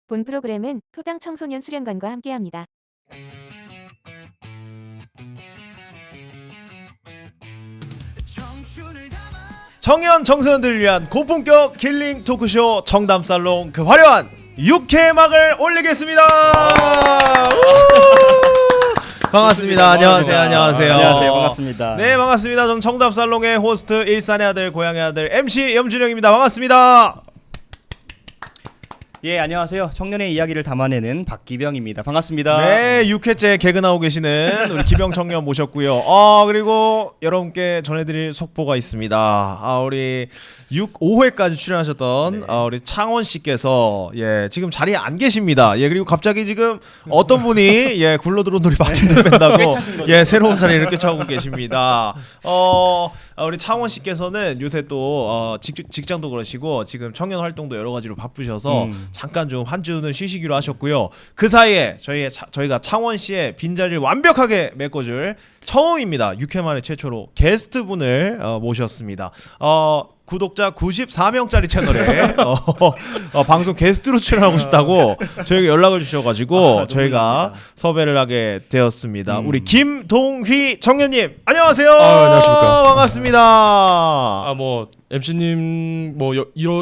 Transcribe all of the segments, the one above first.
본 프로그램은 토당 청소년 수련관과 함께합니다. 청년 청소년들을 위한 고품격 킬링 토크쇼 청담살롱 그 화려한 6회막을 올리겠습니다. 반갑습니다. 안녕하세요. 안녕하세요. 반갑습니다. 네, 반갑습니다. 전 청담살롱의 호스트 일산의 아들 고향의 아들 MC 염준영입니다. 반갑습니다. 예, 안녕하세요. 청년의 이야기를 담아내는 박기병입니다. 반갑습니다. 네, 6회째 개그 나오고 계시는 우리 기병 청년 모셨고요. 그리고 여러분께 전해드릴 속보가 있습니다. 우리 5회까지 출연하셨던 우리 창원 씨께서 지금 자리에 안 계십니다. 그리고 갑자기 지금 어떤 분이 굴러들어온 돌이 바퀴를 뺀다고 새로운 자리를 꿰차고 계십니다. 우리 창원 씨께서는 요새 또 직장도 그러시고 지금 청년 활동도 여러 가지로 바쁘셔서 잠깐 좀 한 주는 쉬시기로 하셨고요. 그 사이에 저희가 창원 씨의 빈자리를 완벽하게 메꿔줄 처음입니다. 6회 만에 최초로 게스트분을 모셨습니다. 구독자 94명짜리 채널에 방송 게스트로 출연하고 싶다고 저에게 연락을 주셔가지고 저희가 섭외를 하게 되었습니다. 우리 김동휘 청년님 안녕하세요. 안녕하십니까. 반갑습니다. MC님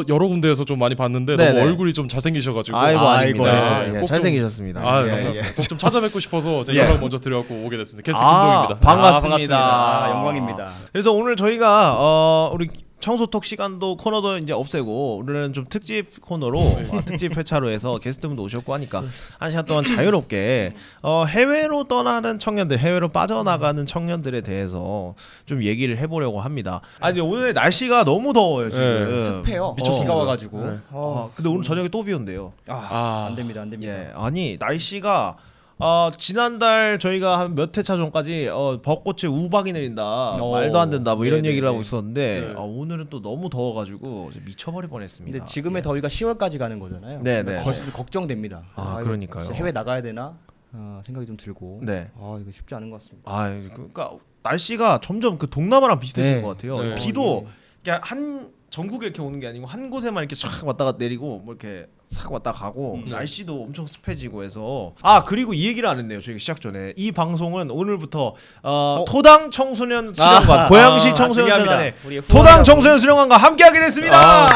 여러 군데에서 좀 많이 봤는데 네네. 너무 얼굴이 좀 잘생기셔가지고 아닙니다. 꼭 잘생기셨습니다. 감사합니다. 꼭 좀 찾아뵙고 싶어서 연락 먼저 드려갖고 오게 됐습니다. 게스트 김동입니다. 반갑습니다. 영광입니다. 그래서 오늘 저희가 우리 청소톡 시간도 코너도 이제 없애고 오늘은 좀 특집 코너로 특집 회차로 해서 게스트분도 오셨고 하니까 한 시간 동안 자유롭게 해외로 떠나는 청년들, 해외로 빠져나가는 청년들에 대해서 좀 얘기를 해보려고 합니다. 이제 오늘 날씨가 너무 더워요 지금. 습해요. 미쳤습니다. 비가 와가지고. 네. 근데 오늘 저녁에 또 비 온대요. 안 됩니다. 아니 날씨가 지난달 저희가 한 몇 회차 전까지 벚꽃이 우박이 내린다 말도 안 된다 뭐 이런 얘기를 하고 있었는데 오늘은 또 너무 더워가지고 미쳐버릴 뻔했습니다. 근데 지금의 더위가 10월까지 가는 거잖아요. 네네. 벌써 걱정됩니다. 그러니까요. 진짜 해외 나가야 되나 생각이 좀 들고. 네. 이거 쉽지 않은 것 같습니다. 그러니까 날씨가 점점 그 동남아랑 비슷해진 것 같아요. 네. 비도 그냥 한 전국에 이렇게 오는 게 아니고 한 곳에만 이렇게 싹 왔다가 내리고 뭐 이렇게 싹 왔다 가고 날씨도 엄청 습해지고 해서 그리고 이 얘기를 안 했네요. 저희가 시작 전에 이 방송은 오늘부터 토당 청소년 수련관 고양시 청소년 재단의 토당 청소년 수련관과 함께하게 됐습니다.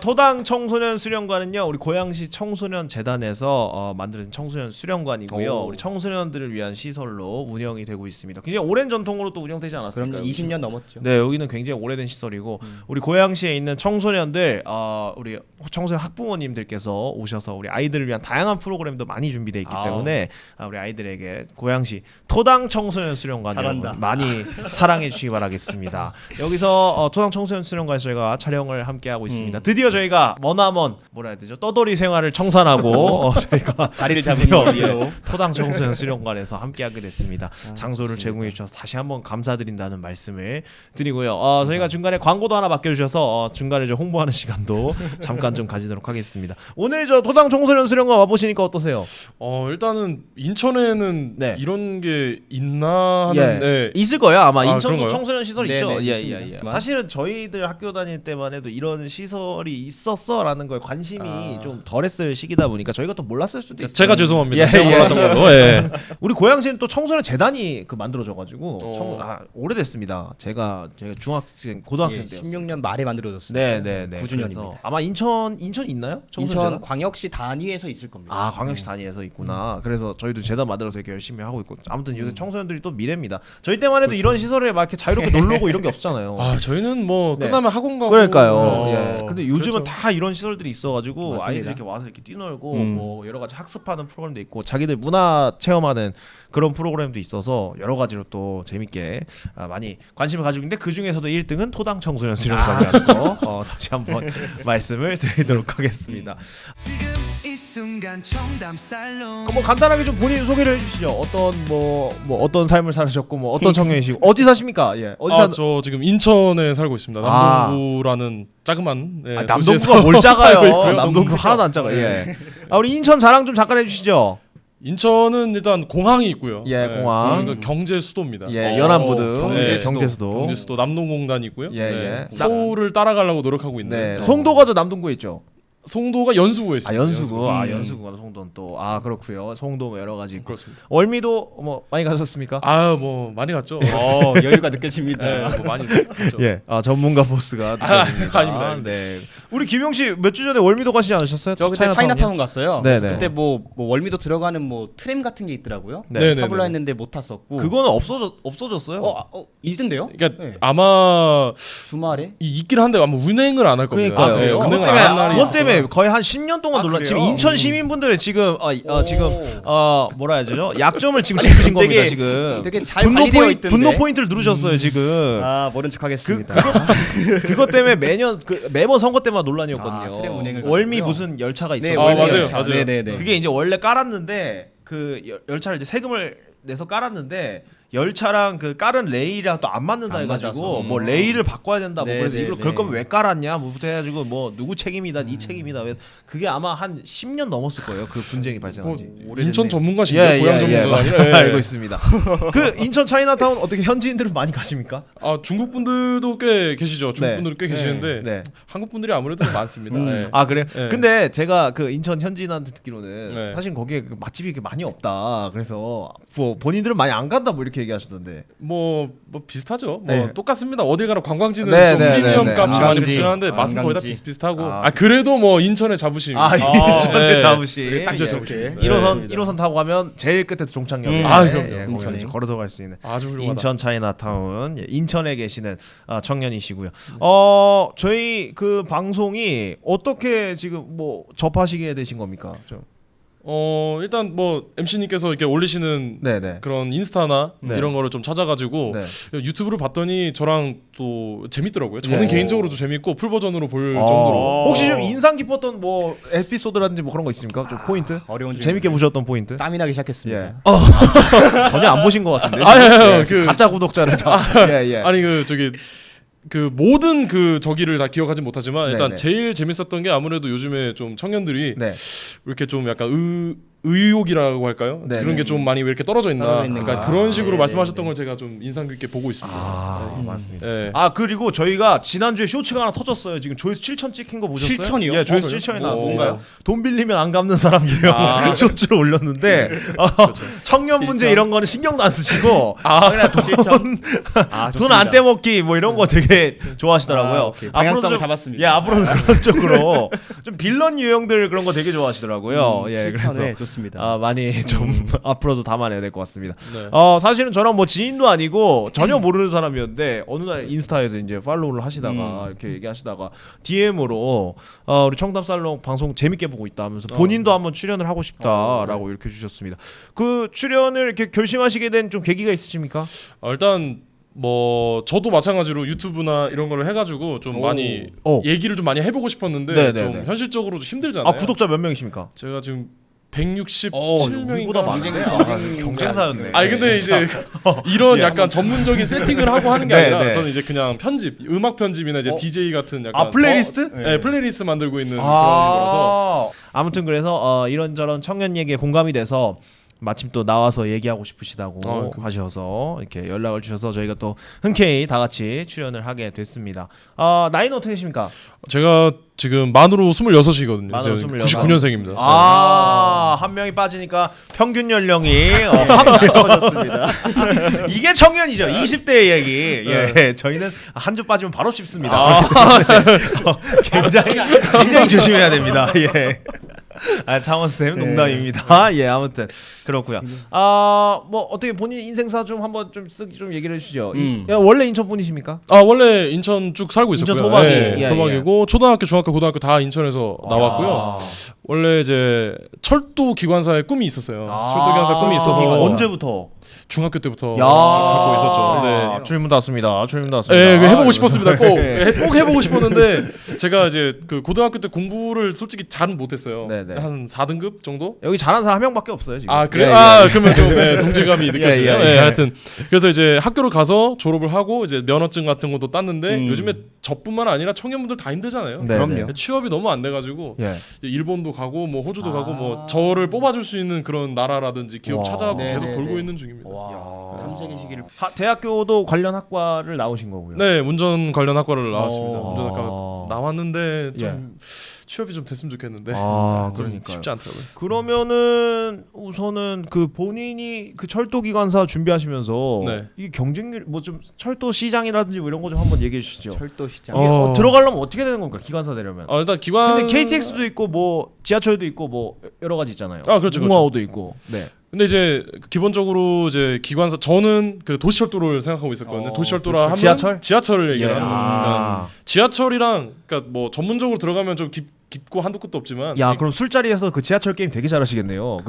토당 청소년 수련관은요 우리 고양시 청소년 재단에서 만들어진 청소년 수련관이고요. 우리 청소년들을 위한 시설로 운영이 되고 있습니다. 굉장히 오랜 전통으로 또 운영되지 않았습니까? 그럼 20년 넘었죠. 네, 여기는 굉장히 오래된 시설이고 우리 고양시에 있는 청소년들 우리 청소년 학부모님들께서 오셔서 우리 아이들을 위한 다양한 프로그램도 많이 준비되어 있기 때문에 우리 아이들에게 고양시 토당 청소년 수련관 여러분 많이 사랑해 주시기 바라겠습니다. 여기서 토당 청소년 수련관에서 저희가 촬영을 함께 하고 있습니다. 드디어 저희가 머나먼 뭐라 해야 되죠? 떠돌이 생활을 청산하고 저희가 자리를 잡은 이유로 토당 청소년 수련관에서 함께하게 됐습니다. 장소를 제공해 주셔서 다시 한번 감사드린다는 말씀을 드리고요. 저희가 중간에 광고도 하나 맡겨주셔서 중간에 좀 홍보하는 시간도 잠깐 좀 가지도록 하겠습니다. 오늘 저 토당 청소년 수련관 와보시니까 어떠세요? 일단은 인천에는 네. 이런 게 있나 하는 있을 거예요. 아마 인천도 그런가요? 청소년 시설 네, 있죠. 네, 예. 있습니다. 사실은 저희들 학교 다닐 때만 해도 이런 시설이 있었어라는 거에 관심이 좀 덜했을 시기다 보니까 저희가 또 몰랐을 수도 있어요. 제가 죄송합니다. 제가 몰랐던 걸로. 우리 고양시는 또 청소년 재단이 만들어져가지고 오래됐습니다. 제가 중학생 고등학생 때 16년 말에 만들어졌어요. 네. 9주년입니다. 아마 인천 있나요? 인천 광역시 단위에서 있을 겁니다. 광역시 단위에서 있구나. 그래서 저희도 재단 만들어서 이렇게 열심히 하고 있고 아무튼 요새 청소년들이 또 미래입니다. 저희 때만 해도 이런 시설에 막 이렇게 자유롭게 놀러 오고 이런 게 없잖아요. 저희는 끝나면 학원 가고. 그러니까요. 근데 요즘은 그렇죠. 다 이런 시설들이 있어가지고 맞습니다. 아이들이 이렇게 와서 이렇게 뛰놀고 뭐 여러 가지 학습하는 프로그램도 있고 자기들 문화 체험하는 그런 프로그램도 있어서 여러 가지로 또 재밌게 많이 관심을 가지고 있는데 그 중에서도 1등은 토당 청소년 수련관이라서 다시 한번 말씀을 드리도록 하겠습니다. 뭐 간단하게 좀 본인 소개를 해주시죠. 어떤 삶을 살으셨고 뭐 어떤 청년이시고 어디 사십니까? 저 지금 인천에 살고 있습니다. 남동구라는 자그만 남동구가 뭘 작아요? 남동구 하나도 안 작아요. 우리 인천 자랑 좀 잠깐 해주시죠. 인천은 일단 공항이 있고요. 예, 공항. 그러니까 경제 수도입니다. 예, 연안부두 경제수도. 경제수도. 경제수도 남동공단이 있고요. 예, 예. 서울을 따라가려고 노력하고 있는데 네. 송도가 저 남동구에 있죠. 송도가 연수구에 아, 있습니다. 연수구. 연수구. 연수구가 송도는 또 그렇고요. 송도 뭐 여러 가지 있고. 그렇습니다. 월미도 뭐 많이 가셨습니까? 뭐 많이 갔죠. 여유가 느껴집니다. 네, 뭐 많이 갔죠. 예. 전문가 보스가 느껴집니다. 아닙니다. 네. 우리 김용 씨 몇 주 전에 월미도 가시지 않으셨어요? 저 그때 차이나타운 갔어요. 네네. 그래서 그때 뭐 월미도 들어가는 뭐 트램 같은 게 있더라고요. 네. 타블라 했는데 못 탔었고. 그거는 없어졌어요. 있던데요? 그러니까 네. 아마 주말에? 있긴 한데 아마 운행을 안 할 겁니다. 그러니까요. 네, 그래요? 운행을 안 할 날이 그것 있을 때문에 거예요. 거의 한 10년 동안 놀라. 지금 그래요? 인천 시민분들의 지금 지금 뭐라 해야 되죠? 약점을 지금 아니, 짚으신 되게- 겁니다. 지금 되게 잘 관리되어 있던데. 분노 포인트를 누르셨어요 지금. 모른 척하겠습니다. 그것 때문에 매번 선거 때마다 논란이었거든요. 트램 운행을 월미 가지고요. 무슨 열차가 네, 있어요. 월미 월미 맞아요, 열차. 맞아요. 네네네. 그게 이제 원래 깔았는데 그 열차를 이제 세금을 내서 깔았는데 열차랑 그 깔은 레일이랑 또 안 맞는다 안 해가지고 맞아서. 뭐 레일을 바꿔야 된다 뭐 네, 그래서 네, 이걸 네. 그럴 거면 왜 깔았냐 뭐부터 해가지고 뭐 누구 책임이다 네 책임이다 왜 그게 아마 한 10년 넘었을 거예요 그 분쟁이 발생한 지. 인천 전문가신데요. 고향 전문가가 아니라. 예. 알고 있습니다. 그 인천 차이나타운 어떻게 현지인들은 많이 가십니까? 중국 분들도 꽤 계시죠. 중국 네. 분들 꽤 계시는데 네. 한국 분들이 아무래도 많습니다. 예. 그래요? 네. 근데 제가 그 인천 현지인한테 듣기로는 네. 사실 거기에 그 맛집이 그렇게 많이 없다. 그래서 뭐 본인들은 많이 안 간다 뭐 이렇게 얘기하시던데. 뭐 비슷하죠. 뭐 네. 똑같습니다. 어딜 가나 관광지는 네, 좀 네, 프리미엄 네, 네. 값이 많이 관광지. 붙긴 하는데 맛은 거의 다 관광지. 비슷비슷하고. 아. 그래도 뭐 인천의 자부심. 인천의 네. 자부심. 딱 예. 자부심. 네. 1호선 타고 가면 제일 끝에 종착역에 그럼요. 거기서 인천에. 이제 걸어서 갈 수 있는 아주 훌륭하다. 인천 차이나타운 인천에 계시는 청년이시고요. 저희 그 방송이 어떻게 지금 뭐 접하시게 되신 겁니까? 좀. 일단 뭐 MC님께서 이렇게 올리시는 네네. 그런 인스타나 네. 이런 거를 좀 찾아가지고 네. 유튜브를 봤더니 저랑 또 재밌더라고요. 저는 예. 개인적으로도 재밌고 풀 버전으로 볼 정도로. 혹시 좀 인상 깊었던 뭐 에피소드라든지 뭐 그런 거 있습니까? 좀 포인트? 어려운 질문. 재밌게 보셨던 포인트? 땀이 나기 시작했습니다. 예. 전혀 안 보신 것 같은데. 아니요, 지금? 가짜 구독자를 예. 아니 그 모든 그 저기를 다 기억하진 못하지만 일단 네네. 제일 재밌었던 게 아무래도 요즘에 좀 청년들이 네. 이렇게 좀 약간 의욕이라고 할까요? 네네. 그런 게 좀 많이 왜 이렇게 떨어져 있나? 떨어져 있는 약간 거. 그런 식으로 네네. 말씀하셨던 걸 제가 좀 인상 깊게 보고 있습니다. 맞습니다. 예. 그리고 저희가 지난주에 쇼츠가 하나 터졌어요. 지금 조회수 7천 찍힌 거 보셨어요? 7,000이요? 예, 조회수 그래요? 7천이 오. 나왔습니다. 돈 빌리면 안 갚는 사람 유형 쇼츠를 올렸는데 청년 문제 7,000. 이런 거는 신경도 안 쓰시고 그냥 돈 안 좋습니다. 떼먹기 뭐 이런 거 되게 좋아하시더라고요. 오케이. 방향성을 좀- 잡았습니다. 예, 앞으로는 그런 쪽으로 좀 빌런 유형들 그런 거 되게 좋아하시더라고요. 예, 그래서 좋습니다. 많이 좀 앞으로도 담아내야 될 것 같습니다. 네. 사실은 저랑 뭐 지인도 아니고 전혀 모르는 사람이었는데 어느 날 인스타에서 이제 팔로우를 하시다가 이렇게 얘기하시다가 DM으로 우리 청담살롱 방송 재밌게 보고 있다 하면서 본인도 한번 출연을 하고 싶다라고 이렇게 주셨습니다. 그 출연을 이렇게 결심하시게 된 좀 계기가 있으십니까? 일단 뭐 저도 마찬가지로 유튜브나 이런 거를 해가지고 좀 많이 얘기를 좀 많이 해보고 싶었는데 네네네. 좀 현실적으로 좀 힘들잖아요. 구독자 몇 명이십니까? 제가 지금 167명인가. 우리보다 많네. 경쟁사였네. 아니 근데 이제 이런 약간 전문적인 세팅을 하고 하는 게 네, 아니라 네. 저는 이제 그냥 편집, 음악 편집이나 이제 DJ 같은 약간 플레이리스트? 네, 플레이리스트 만들고 있는 그런 거라서 아무튼 그래서 이런저런 청년 얘기에 공감이 돼서 마침 또 나와서 얘기하고 싶으시다고 하셔서 이렇게 연락을 주셔서 저희가 또 흔쾌히 다 같이 출연을 하게 됐습니다. 나이는 어떻게 되십니까? 제가 지금 만으로 26이거든요. 만으로 26. 99년생입니다. 한 명이 빠지니까 평균 연령이 확 떨어졌습니다. 이게 청년이죠. 20대의 얘기. 예, 저희는 한 주 빠지면 바로 씹습니다. 굉장히 조심해야 됩니다. 예. 창원쌤 농담입니다. 예, 아무튼 그렇고요. 뭐 어떻게 본인 인생사 좀 한번 좀 얘기를 해주시죠. 원래 인천 분이십니까? 원래 인천 쭉 살고 있었고요. 인천 토박이. 예, 토박이고 초등학교, 중학교, 고등학교 다 인천에서 나왔고요. 원래 이제 철도 기관사의 꿈이 있었어요. 철도 기관사 꿈이 있어서 언제부터? 중학교 때부터 야, 갖고 있었죠. 네. 출문 닫습니다. 출문 닫습니다. 예, 해보고 싶었습니다. 꼭 해보고 싶었는데 제가 이제 그 고등학교 때 공부를 솔직히 잘은 못했어요. 네네. 한 4등급 정도? 여기 잘하는 사람 한 명밖에 없어요 지금. 아 그래? 예, 아 예. 그러면 좀 동질감이 느껴지네요. 예, 예, 예. 하여튼 그래서 이제 학교를 가서 졸업을 하고 이제 면허증 같은 것도 땄는데 요즘에 저뿐만 아니라 청년분들 다 힘들잖아요. 네, 그럼요. 네. 취업이 너무 안 돼가지고 예. 이제 일본도 가고 뭐 호주도 가고 뭐 저를 뽑아줄 수 있는 그런 나라라든지 기업 와. 찾아가고 네, 계속 네, 돌고 네. 있는 중입니다. 탐색의 시기를 대학교도 관련 학과를 나오신 거고요. 네, 운전 관련 학과를 나왔습니다. 어. 운전학과 나왔는데 좀 예. 취업이 좀 됐으면 좋겠는데 아, 좀 그러니까요. 쉽지 않더라고요. 그러면은 우선은 그 본인이 그 철도 기관사 준비하시면서 네. 이 경쟁률 뭐 좀 철도 시장이라든지 뭐 이런 거 좀 한번 얘기해 주시죠. 철도 시장. 어. 들어가려면 어떻게 되는 겁니까? 기관사 되려면. 일단 기관 근데 KTX도 있고 뭐 지하철도 있고 뭐 여러 가지 있잖아요. 아, 그렇죠, 무궁화호도 있고. 네. 근데 이제 기본적으로 이제 기관사 저는 그 도시철도를 생각하고 있었거든요. 도시철도라 하면 지하철을 얘기를 하는 거니까 아. 지하철이랑 그러니까 뭐 전문적으로 들어가면 좀 깊고 한도 끝도 없지만 야, 그럼 술자리에서 그 지하철 게임 되게 잘하시겠네요.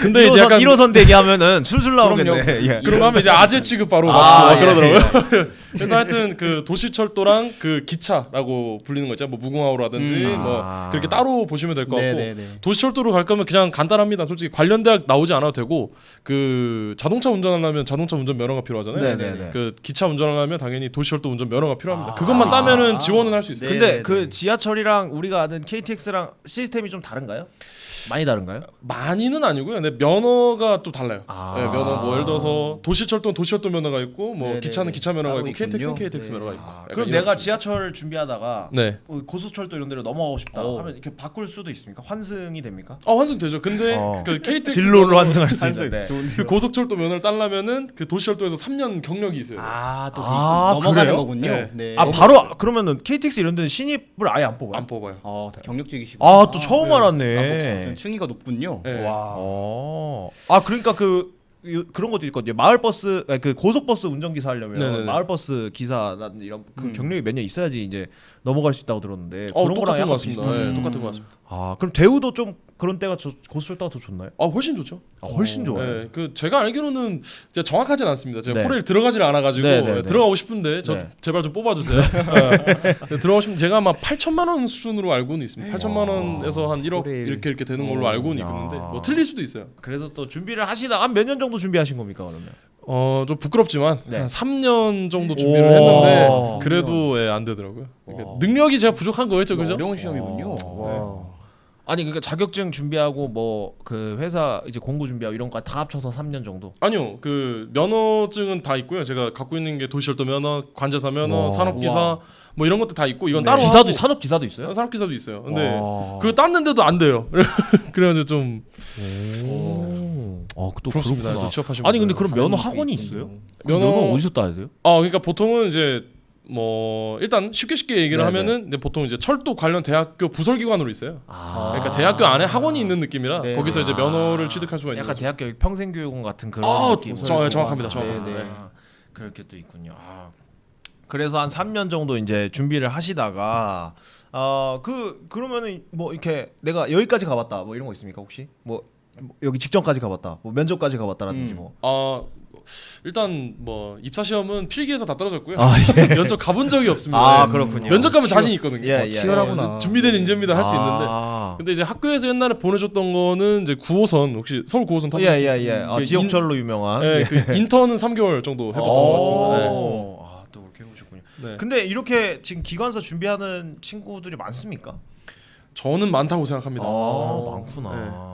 근데 이제 약간 1호선 대기하면은 술술 나오겠네. 예. 그런 거 하면 이제 아재 취급 바로 아, 받고 막 예, 그러더라고요. 그래서 하여튼 그 도시철도랑 그 기차라고 불리는 거 있잖아요. 뭐 무궁화호라든지 뭐 아. 그렇게 따로 보시면 될 것 같고 네네네. 도시철도로 갈 거면 그냥 간단합니다. 솔직히 관련 대학 나오지 않아도 되고 그 자동차 운전하려면 자동차 운전 면허가 필요하잖아요. 네네네. 그 기차 운전하려면 당연히 도시철도 운전 면허가 필요합니다. 그것만 따면은 지원은 할 수 있어요. 네. 근데 그 지하철이랑 우리가 아는 KTX랑 시스템이 좀 다른가요? 많이 다른가요? 많이는 아니고요. 근데 면허가 또 달라요. 아. 네, 면허 뭐 예를 들어서 도시철도는 도시철도 면허가 있고 뭐 네네네. 기차는 기차 면허가 따로 있고 KTX는 있군요. KTX 네. 면허가 있고. 약간 그럼 이런 내가 식으로. 지하철 준비하다가 네. 고속철도 이런 데로 넘어가고 싶다 오. 하면 이렇게 바꿀 수도 있습니까? 환승이 됩니까? 환승 되죠. 근데 그 KTX 진로를 면허- 환승할 수 환승. 있는데. 그 고속철도 면허를 따려면은 그 도시철도에서 3년 경력이 있어요. 아또 아, 넘어가는 그래요? 거군요. 네. 네. 아 바로 그러면은 KTX 이런 데는 신입을 아예 안 뽑아요? 안 뽑아요. 다 경력직이시고. 아 또 처음 알았네. 좀 층위가 높군요. 네. 와. 아 그러니까 그런 것도 있거든요. 마을버스 그 고속버스 운전기사 하려면 네네네. 마을버스 기사라든지 이런 그 경력이 몇 년 있어야지 이제 넘어갈 수 있다고 들었는데 그런 거랑 똑같은 약간 것 같습니다. 비슷한. 네, 똑같은 것 같습니다. 아 그럼 대우도 좀 그런 때가 고속철도가 더 좋나요? 훨씬 좋죠. 훨씬 좋아요. 네, 그 제가 알기로는 이제 정확하진 않습니다. 제가 네. 코레일 들어가질 않아가지고 네, 네, 네. 들어가고 싶은데 저 네. 제발 좀 뽑아주세요. 네. 들어가고 싶으면 제가 아마 8천만 원 수준으로 알고는 있습니다. 8천만 원에서 한 1억 코레일. 이렇게 되는 걸로 알고는 있는데 뭐 틀릴 수도 있어요. 그래서 또 준비를 하시다가 몇 년 정도 준비하신 겁니까 그러면? 좀 부끄럽지만 네. 한 3년 정도 준비를 오. 했는데 3년. 그래도 안 되더라고요. 그러니까 능력이 제가 부족한 거였죠, 그죠? 어려운 시험이군요. 아니 그러니까 자격증 준비하고 뭐 그 회사 이제 공고 준비하고 이런 거 다 합쳐서 3년 정도. 아니요, 그 면허증은 다 있고요. 제가 갖고 있는 게 도시철도 면허, 관제사 면허, 와. 산업기사 뭐 이런 것도 다 있고 이건 따로 기사도 하고, 산업 기사도 있어요? 산업기사도 있어요. 근데 와. 그거 땄는데도 안 돼요. 그래가지고 좀 또 부럽습니다. 그렇구나. 그래서 취업하시면 아니 근데 그럼 다른 면허 것도 학원이 있군요. 있어요? 면허- 면허 어디서 따야 돼요? 그러니까 보통은 이제 뭐 일단 쉽게 얘기를 네네. 하면은 근데 보통 이제 철도 관련 대학교 부설기관으로 있어요. 아. 그러니까 대학교 안에 학원이 있는 느낌이라 네. 거기서 이제 면허를 취득할 수가 있는 약간 거죠. 대학교 평생교육원 같은 그런 느낌. 정확합니다. 정확합니다. 네, 네. 네. 그렇게 또 있군요. 그래서 한 3년 정도 이제 준비를 하시다가 그러면은 뭐 이렇게 내가 여기까지 가봤다 뭐 이런 거 있습니까 혹시? 뭐 여기 직전까지 가봤다, 뭐 면접까지 가봤다라든지 뭐. 일단 뭐 입사 시험은 필기에서 다 떨어졌고요. 아, 면접 가본 적이 없습니다. 네. 그렇군요. 면접 가면 자신 있거든요. 예, 예. 치열하구나. 준비된 인재입니다 할 수 있는데. 아. 근데 이제 학교에서 옛날에 보내줬던 거는 이제 9호선 혹시 서울 9호선 타보셨어요? 예예예. 그 지역철로 유명한. 네, 그 인턴은 3개월 정도 해봤던 것 같습니다. 네. 또 그렇게 해보셨군요. 네. 근데 이렇게 지금 기관사 준비하는 친구들이 많습니까? 저는 많다고 생각합니다. 많구나. 네.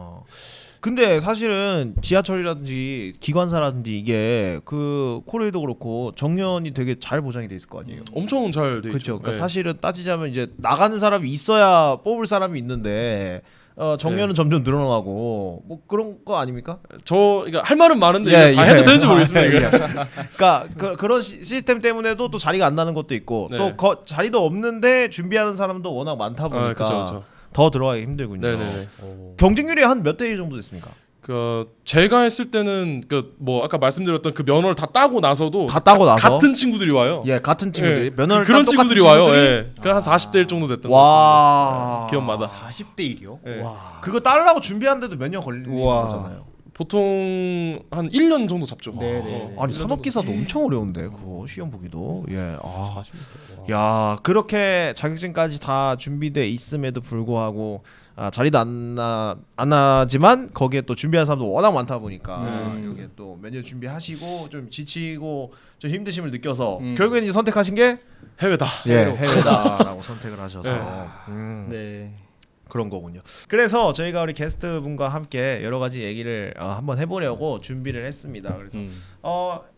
근데 사실은 지하철이라든지 기관사라든지 이게 그 코레일도 그렇고 정년이 되게 잘 보장이 돼 있을 거 아니에요. 엄청 잘 돼 있죠. 그렇죠. 그러니까 네. 사실은 따지자면 이제 나가는 사람이 있어야 뽑을 사람이 있는데 정년은 점점 늘어나고 뭐 그런 거 아닙니까? 그러니까 할 말은 많은데 이게 다 해도 되는지 모르겠습니다. 이게. 그러니까 그런 시스템 때문에도 또 자리가 안 나는 것도 있고 네. 또 자리도 없는데 준비하는 사람도 워낙 많다 보니까 그렇죠. 더 들어가기 힘들군요. 네네네. 경쟁률이 한 몇 대 1 정도 됐습니까? 제가 했을 때는 뭐 아까 말씀드렸던 그 면허를 다 따고 나서도 다 따고 나서 같은 친구들이 와요. 예, 같은 친구들이 예, 면허를 그런 딴 똑같은 친구들이 와요. 친구들이? 예. 그한 40대 1 정도 됐던 것 와. 같습니다. 기업마다. 40대 1이요? 예. 와. 그거 따려고 준비하는데도 몇 년 걸리는 우와. 거잖아요. 보통 한 1년 정도 잡죠. 네네. 아니 산업기사도 엄청 어려운데 그거 시험 보기도. 예. 야 그렇게 자격증까지 다 준비돼 있음에도 불구하고 자리도 안 나지만 거기에 또 준비한 사람도 워낙 많다 보니까 이게 또 몇 년 준비하시고 좀 지치고 좀 힘드심을 느껴서 결국엔 이제 선택하신 게 해외다. 해외다라고 선택을 하셔서 네. 그런 거군요. 그래서 저희가 우리 게스트 분과 함께 여러 가지 얘기를 한번 해보려고 준비를 했습니다. 그래서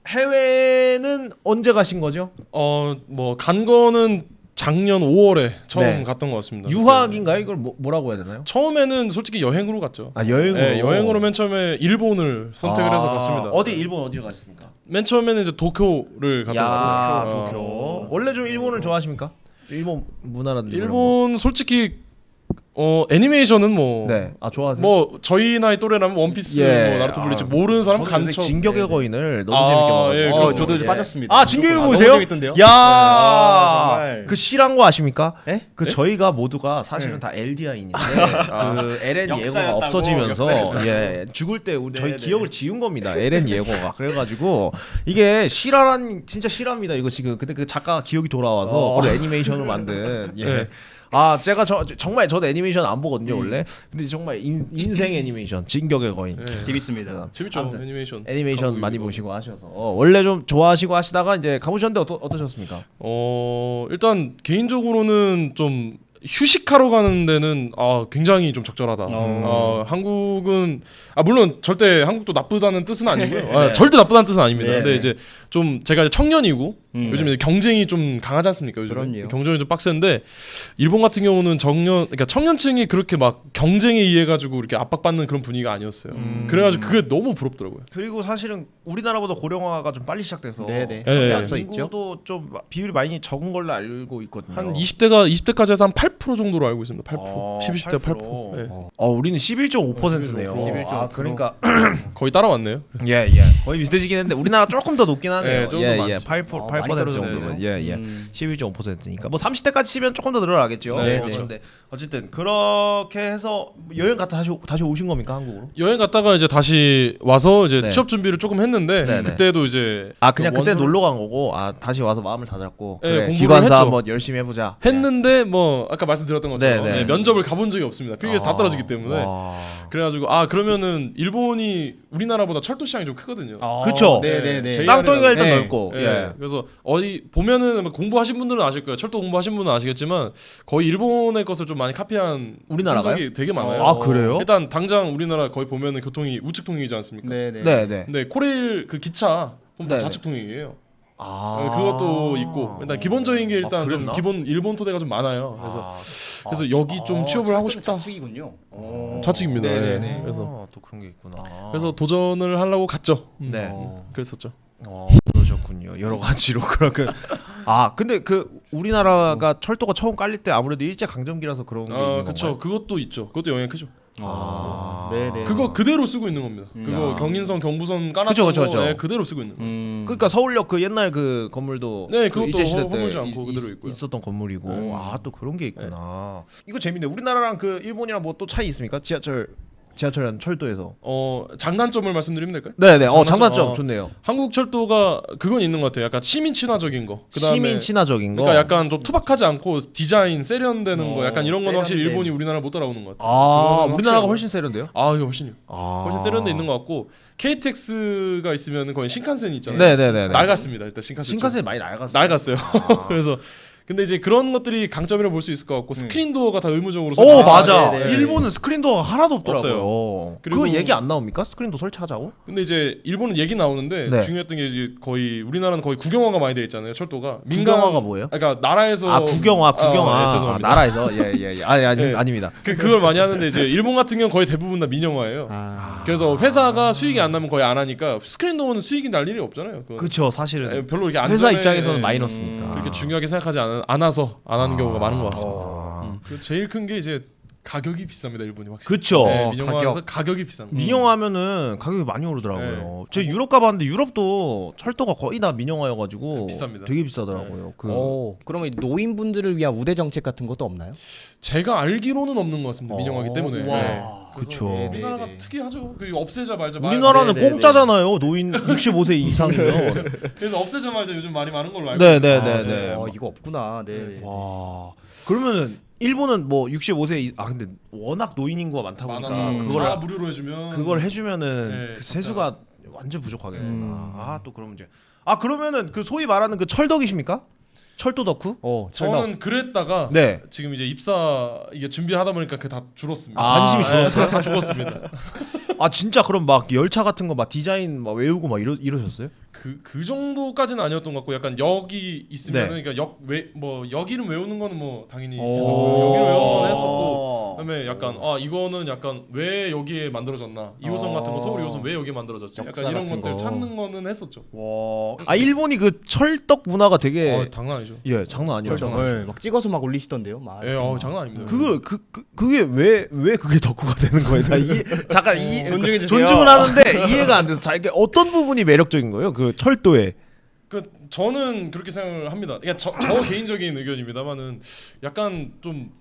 해외는 언제 가신 거죠? 뭐 간 거는 작년 5월에 처음 네. 갔던 것 같습니다. 유학인가요? 이걸 뭐라고 해야 되나요? 처음에는 솔직히 여행으로 갔죠. 여행으로. 네, 여행으로 맨 처음에 일본을 선택을 해서 갔습니다. 어디 일본 어디로 가셨습니까? 맨 처음에는 이제 도쿄를 갔던 것 같아요. 도쿄. 원래 좀 일본을 좋아하십니까? 일본 문화라든지 그런 거. 일본 솔직히 애니메이션은 뭐 네. 좋아하세요? 뭐 저희 나이 또래라면 원피스, 뭐 나루토 블리치 모르는 사람 저는 요새 간첩. 진격의 거인을 너무 재밌게 봐가지고. 예, 저도 이제 빠졌습니다. 진격의 거인 너무 보세요? 재밌던데요? 야, 정말. 그 실한 거 아십니까? 예? 그 저희가 모두가 사실은 다 LDI인데 그 LN 예고가 역사였다고, 없어지면서 죽을 때 저희 기억을 지운 겁니다. LN 예고가. 그래가지고 이게 실화란 진짜 실화입니다. 이거 지금 그때 그 작가 기억이 돌아와서 그걸 애니메이션으로 만든. 제가 정말 저도 애니메이션 안 보거든요 원래. 근데 정말 인생 애니메이션 진격의 거인. 재밌습니다. 재밌죠. 아무튼 애니메이션 많이 보시고 하셔서 원래 좀 좋아하시고 하시다가 이제 가보셨는데 어떠셨습니까? 일단 개인적으로는 좀 휴식하러 가는 데는 굉장히 좀 적절하다. 한국은 물론 절대 한국도 나쁘다는 뜻은 아니고요. 절대 나쁘다는 뜻은 아닙니다. 근데 이제 좀 제가 이제 청년이고 요즘 이제 경쟁이 좀 강하지 않습니까? 요즘 그럼요. 경쟁이 좀 빡센데 일본 같은 경우는 그러니까 청년층이 그렇게 막 경쟁에 의해 가지고 이렇게 압박받는 그런 분위기가 아니었어요. 그래가지고 그게 너무 부럽더라고요. 그리고 사실은 우리나라보다 고령화가 좀 빨리 시작돼서 네네. 네. 앞서 있죠. 인구도 좀 비율이 많이 적은 걸로 알고 있거든요. 한 20대까지 해서 한 8% 정도로 알고 있습니다. 8%. 20대 8%. 네. 우리는 11.5%네요. 11.5%. 그러니까 거의 따라왔네요. 거의 비슷해지긴 했는데 우리나라 조금 더 높긴 하네요. 네, 조금 더 많죠. 8% 많이 떨어졌네요. 정도면 11.5%니까 뭐 30대까지 치면 조금 더 늘어나겠죠. 네, 그렇죠. 근데 어쨌든 그렇게 해서 여행 갔다 다시 오신 겁니까 한국으로? 여행 갔다가 이제 다시 와서 이제 네. 취업 준비를 조금 했는데 네네. 그때도 이제 그냥 그때 원서를 놀러 간 거고 다시 와서 마음을 다잡고 네, 그래, 공부를 기관사 했죠. 한번 열심히 해보자. 했는데 뭐 아까 말씀드렸던 것처럼 네, 네. 면접을 가본 적이 없습니다. 필기에서 다 떨어지기 때문에. 와. 그래가지고 그러면은 일본이 우리나라보다 철도 시장이 좀 크거든요. 그쵸. 네네네. 제일 땅덩이가 일단 네. 넓고. 그래서 어디 보면은 공부하신 분들은 아실 거예요. 철도 공부하신 분은 아시겠지만 거의 일본의 것을 좀 많이 카피한 우리나라가요? 흔적이 되게 많아요. 그래요? 일단 당장 우리나라 거의 보면은 교통이 우측 통행이지 않습니까? 네네. 네네. 근데 코레일 그 기차 보면 다 네네. 좌측 통행이에요. 그것도 있고 일단 기본적인 게 일단 좀 그랬나? 기본 일본 토대가 좀 많아요. 그래서 여기 좀 취업을 하고 싶다. 좌측이군요. 좌측입니다. 네네네. 네. 그래서 또 그런 게 있구나. 도전을 하려고 갔죠. 네. 그랬었죠. 그러셨군요. 여러 가지로 그렇게. 근데 그 우리나라가 철도가 처음 깔릴 때 아무래도 일제 강점기라서 그런 게 있는 그렇죠. 건가요? 그것도 있죠. 그것도 영향이 크죠. 네네. 그거 그대로 쓰고 있는 겁니다. 그거 경인선 경부선 깔았던 그쵸. 거 그대로 쓰고 있는 거예요. 그러니까 서울역 그 옛날 그 건물도 네, 그 그것도 일제 시대 때 허물지 않고 그대로 있고요. 있었던 건물이고 또 그런 게 있구나. 이거 재밌네. 우리나라랑 그 일본이랑 뭐 또 차이 있습니까? 지하철이랑 철도에서. 장단점을 말씀드리면 될까요? 네네. 장단점 장단점. 좋네요. 한국 철도가 그건 있는 것 같아요. 약간 시민 친화적인 거. 그다음에 시민 친화적인 거. 그러니까 약간 좀 투박하지 않고 디자인 세련되는 거. 약간 이런 건 확실히 세련된. 일본이 우리나라 못 따라오는 것 같아요. 그거는 우리나라가 확실하고. 훨씬 세련돼요? 이거 훨씬요. 훨씬 세련돼 있는 것 같고 KTX가 있으면 거의 신칸센이 있잖아요. 네네네. 낡았습니다. 일단 신칸센. 신칸센이 많이 낡았어요. 낡았어요. 그래서 근데 이제 그런 것들이 강점이라고 볼 수 있을 것 같고 스크린 도어가 다 의무적으로 맞아. 네네. 일본은 스크린도어가 하나도 없더라고요. 없어요. 그거 그리고- 얘기 안 나옵니까? 스크린도 설치하자고? 근데 이제 일본은 얘기 나오는데 네. 중요했던 게 이제 거의 우리나라는 거의 국영화가 많이 돼 있잖아요. 철도가. 국영화가 뭐예요? 그러니까 나라에서 국영화. 죄송합니다. 나라에서 아니 네. 아닙니다. 그걸 많이 하는데 이제 일본 같은 경우는 거의 대부분 다 민영화예요. 그래서 회사가 수익이 안 나면 거의 안 하니까 스크린 도어는 수익이 날 일이 없잖아요. 그건. 그렇죠. 사실은 별로 이렇게 회사 안전에 입장에서는 마이너스니까. 그렇게 중요하게 생각하지 않아서 안 하는 경우가 많은 것 같습니다. 그리고 제일 큰 게 이제 가격이 비쌉니다. 일본이 확실히. 그쵸. 네, 민영화에서 가격이 비쌉니다. 민영화하면은 가격이 많이 오르더라고요. 저 유럽 가봤는데 유럽도 철도가 거의 다 민영화여가지고 비쌉니다. 되게 비싸더라고요. 그러면 노인분들을 위한 우대 정책 같은 것도 없나요? 제가 알기로는 없는 것 같습니다. 민영화기 때문에. 와. 네. 그쵸. 네, 네, 우리나라가 네. 특이하죠. 그 없애자마자 우리나라는 네, 네, 공짜잖아요. 노인 65세 이상이면. 그래서 없애자마자 요즘 많이 많은 걸로 알고 네네네네. 이거 없구나. 네. 와. 그러면은 일본은 뭐 65세 근데 워낙 노인 인구가 많다 보니까 많아서 그걸 다 무료로 해주면 그걸 해주면은 네, 그 세수가 완전 부족하겠구나. 또 그런 문제. 그러면은 그 소위 말하는 그 철덕이십니까? 철도 덕후? 저는 그랬다가 네. 지금 이제 입사 이게 준비를 하다 보니까 그 다 줄었습니다. 관심이 줄었어요? 다 죽었습니다. 진짜 그럼 막 열차 같은 거 막 디자인 막 외우고 막 이러셨어요? 그 정도까지는 아니었던 것 같고 약간 역이 있으면 네. 그러니까 역 이름 외우는 거는 뭐 당연히 했었고 역 이름 외우는 거는 했었고 그다음에 약간 이거는 약간 왜 여기에 만들어졌나 2호선 같은 거 서울 2호선 왜 여기에 만들어졌지 약간 이런 것들 찾는 거는 했었죠. 일본이 그 철덕 문화가 되게 장난 아니죠. 예 장난 아니에요. 막 찍어서 막 올리시던데요. 막. 장난 아닙니다. 그게 왜 그게 덕후가 되는 거예요? 잠깐 존중해 주세요. 존중은 하는데 이해가 안 돼서 이게 어떤 부분이 매력적인 거예요? 그 철도에. 저는 그렇게 생각을 합니다. 그러니까 저 개인적인 의견입니다만은 약간 좀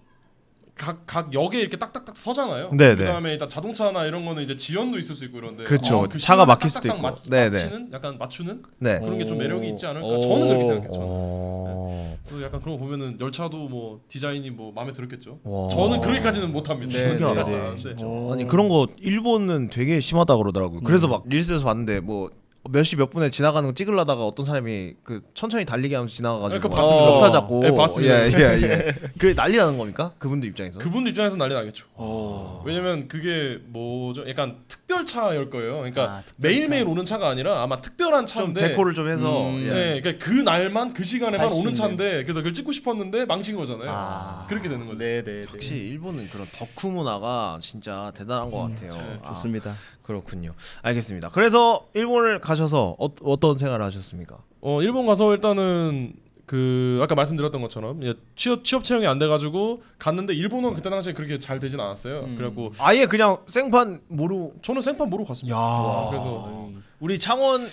각 역에 이렇게 딱딱딱 서잖아요. 네네. 그다음에 일단 자동차나 이런 거는 이제 지연도 있을 수 있고 이런데 그쵸. 그 차가 시간을 막힐 수도 딱딱딱 있고. 네네. 맞추는 약간 맞추는 네. 그런 게 좀 매력이 있지 않을까. 저는 그렇게 생각해요. 저는. 그래서 약간 그런 거 보면은 열차도 뭐 디자인이 뭐 마음에 들었겠죠. 저는 그렇게까지는 못합니다. 네, 신기하다. 아니 그런 거 일본은 되게 심하다 그러더라고요. 그래서 막 릴스에서 봤는데 뭐 몇 시 몇 분에 지나가는 거 찍으려다가 어떤 사람이 그 천천히 달리게 하면서 지나가가지고 그거 봤습니다. 멱살 잡고 네, 봤습니다. 예. 그 난리 나는 겁니까? 그분들 입장에서? 그분들 입장에서 난리 나겠죠. 왜냐면 그게 뭐죠? 약간 특별차일 거예요. 그러니까 매일매일 오는 차가 아니라 아마 특별한 좀 차인데 데코를 좀 해서 네, 그러니까 그 날만 그 시간에만 할수 오는 있는. 차인데 그래서 그걸 찍고 싶었는데 망친 거잖아요. 그렇게 되는 거죠. 네. 역시 일본은 그런 덕후 문화가 진짜 대단한 것 같아요. 좋습니다. 그렇군요. 알겠습니다. 그래서 일본을 가셔서 어떤 생활을 하셨습니까? 일본 가서 일단은 그 아까 말씀드렸던 것처럼 취업 채용이 안 돼가지고 갔는데 일본은 그때 당시에 그렇게 잘 되진 않았어요. 그래갖고 아예 그냥 생판 저는 생판 모르고 갔습니다. 야. 그래서 우리 창원